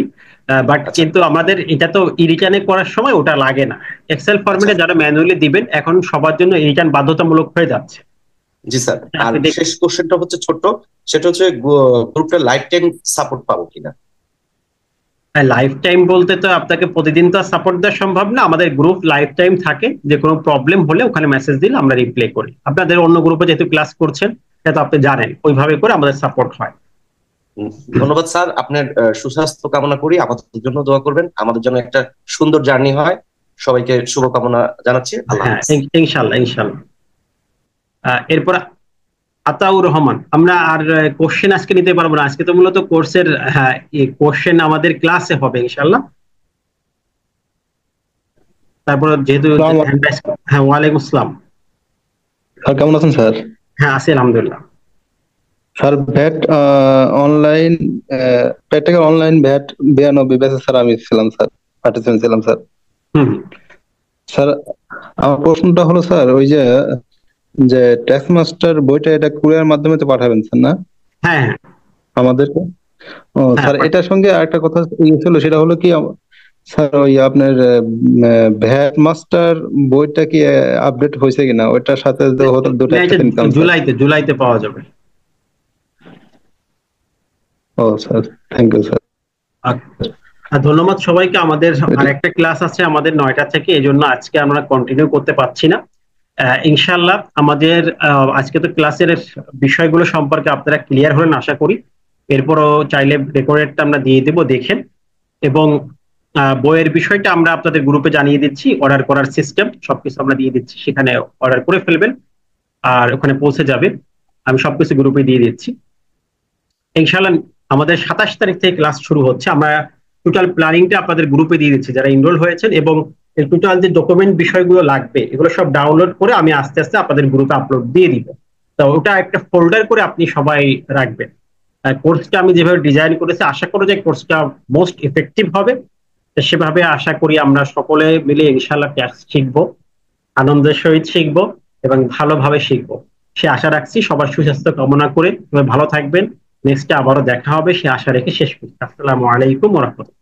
বাট আচ্ছা কিন্তু আমাদের এটা তো রিটার্নে করার সময় ওটা লাগে না। এক্সেল আচ্ছা, ফরম্যাটে যারা ম্যানুয়ালি দিবেন, এখন সবার জন্য রিটার্ন বাধ্যতামূলক হয়ে যাচ্ছে। জি স্যার। আর আপনি শেষ কোশ্চেনটা হচ্ছে ছোট্ট, সেটা হচ্ছে গ্রুপটা লাইফ টাইম সাপোর্ট পাবো কিনা? লাইফ টাইম বলতে তো আপনাকে প্রতিদিন তো সাপোর্ট দেওয়া সম্ভব না, আমাদের গ্রুপ লাইফ টাইম থাকে, যে কোনো প্রবলেম হলে ওখানে মেসেজ দিলে আমরা রিপ্লাই করি। আপনাদের অন্য গ্রুপে যেহেতু ক্লাস করছেন, সেটা তো আপনি জানেন, ওইভাবে করে আমাদের সাপোর্ট হয়। উম, ধন্যবাদ স্যার, আপনার সুস্বাস্থ্য কামনা করি, আমাদের জন্য দোয়া করবেন, আমাদের জন্য একটা সুন্দর জার্নি হয়। সবাইকে শুভকামনা জানাচ্ছি। আল্লাহ হ্যাঁ, হাফিজ। ইনশাল্লাহ ইনশাল্লাহ। এরপর আতাউর রহমান, আমরা আর কোশ্চেন আজকে নিতে পারবো না, আজকে তো মূলত কোর্সের, হ্যাঁ, কোশ্চেন আমাদের ক্লাসে হবে ইনশাল্লাহ। তারপর যেহেতু আসসালামু hand raise- হ্যাঁ, ওয়ালাইকুম আসসালাম। স্যার, কেমন আছেন স্যার? হ্যাঁ, আছি আলহামদুলিল্লাহ। Sir, VAT online practical online VAT 92 ব্যাচে স্যার আমি ছিলাম স্যার, পার্টিসিপেন্ট ছিলাম স্যার। হুম। স্যার, আমার প্রশ্নটা হলো স্যার, ওই যে যে ট্যাক্স মাস্টার বইটা, এটা কুরিয়ার মাধ্যমে তো পাঠাবেন স্যার না হ্যাঁ হ্যাঁ আমাদেরকে? ও হ্যাঁ, স্যার, এটার সঙ্গে আরেকটা কথা ছিল, সেটা হলো কি স্যার, ওই আপনার ভ্যাট মাস্টার বইটা কি আপডেট হয়েছে কিনা, ওইটার সাথে দুটো না, এটা একসাথে নিতাম স্যার। জুলাইতে জুলাইতে পাওয়া যাবে। ও স্যার, থ্যাংক ইউ স্যার। আর ধন্যবাদ সবাইকে। আমাদের আর একটা ক্লাস আছে আমাদের 9টা থেকে, এই জন্য আজকে আমরা কন্টিনিউ করতে পারছি না। ইনশাল্লাহ আমাদের আজকে তো ক্লাসের বিষয়গুলো সম্পর্কে আপনারা ক্লিয়ার হলেন আশা করি। এরপরও চাইলে রেকর্ডেডটা আমরা দিয়ে দেবো, দেখেন। এবং বইয়ের বিষয়টা আমরা আপনাদের গ্রুপে জানিয়ে দিচ্ছি, অর্ডার করার সিস্টেম সবকিছু আমরা দিয়ে দিচ্ছি, সেখানে অর্ডার করে ফেলবেন আর ওখানে পৌঁছে যাবে। আমি সবকিছু গ্রুপে দিয়ে দিচ্ছি ইনশাল্লাহ। আমাদের 27 তারিখ থেকে ক্লাস শুরু হচ্ছে। আমরা টোটাল প্ল্যানিংটা আপনাদের গ্রুপে দিয়ে দিচ্ছি যারা এনরোল হয়েছেন, এবং এই টোটাল যে ডকুমেন্ট বিষয়গুলো লাগবে এগুলো সব ডাউনলোড করে আমি আস্তে আস্তে আপনাদের গ্রুপে আপলোড দিয়ে দিব। তো ওটা একটা ফোল্ডার করে আপনি সবাই রাখবেন। কোর্সটা আমি যেভাবে ডিজাইন করেছি, আশা করি যে কোর্সটা মোস্ট ইফেক্টিভ হবে। তো সেভাবে আশা করি আমরা সকলে মিলে ইনশাল্লাহ ট্যাক্স শিখবো, আনন্দের সহিত শিখবো এবং ভালোভাবে শিখবো, সে আশা রাখছি। সবার সুস্বাস্থ্য কামনা করে সবাই ভালো থাকবেন। নেক্সটে আবারও দেখা হবে সে আশা রেখে শেষ করছি। আসসালামু আলাইকুম ওয়া রাহমাতুল্লাহ।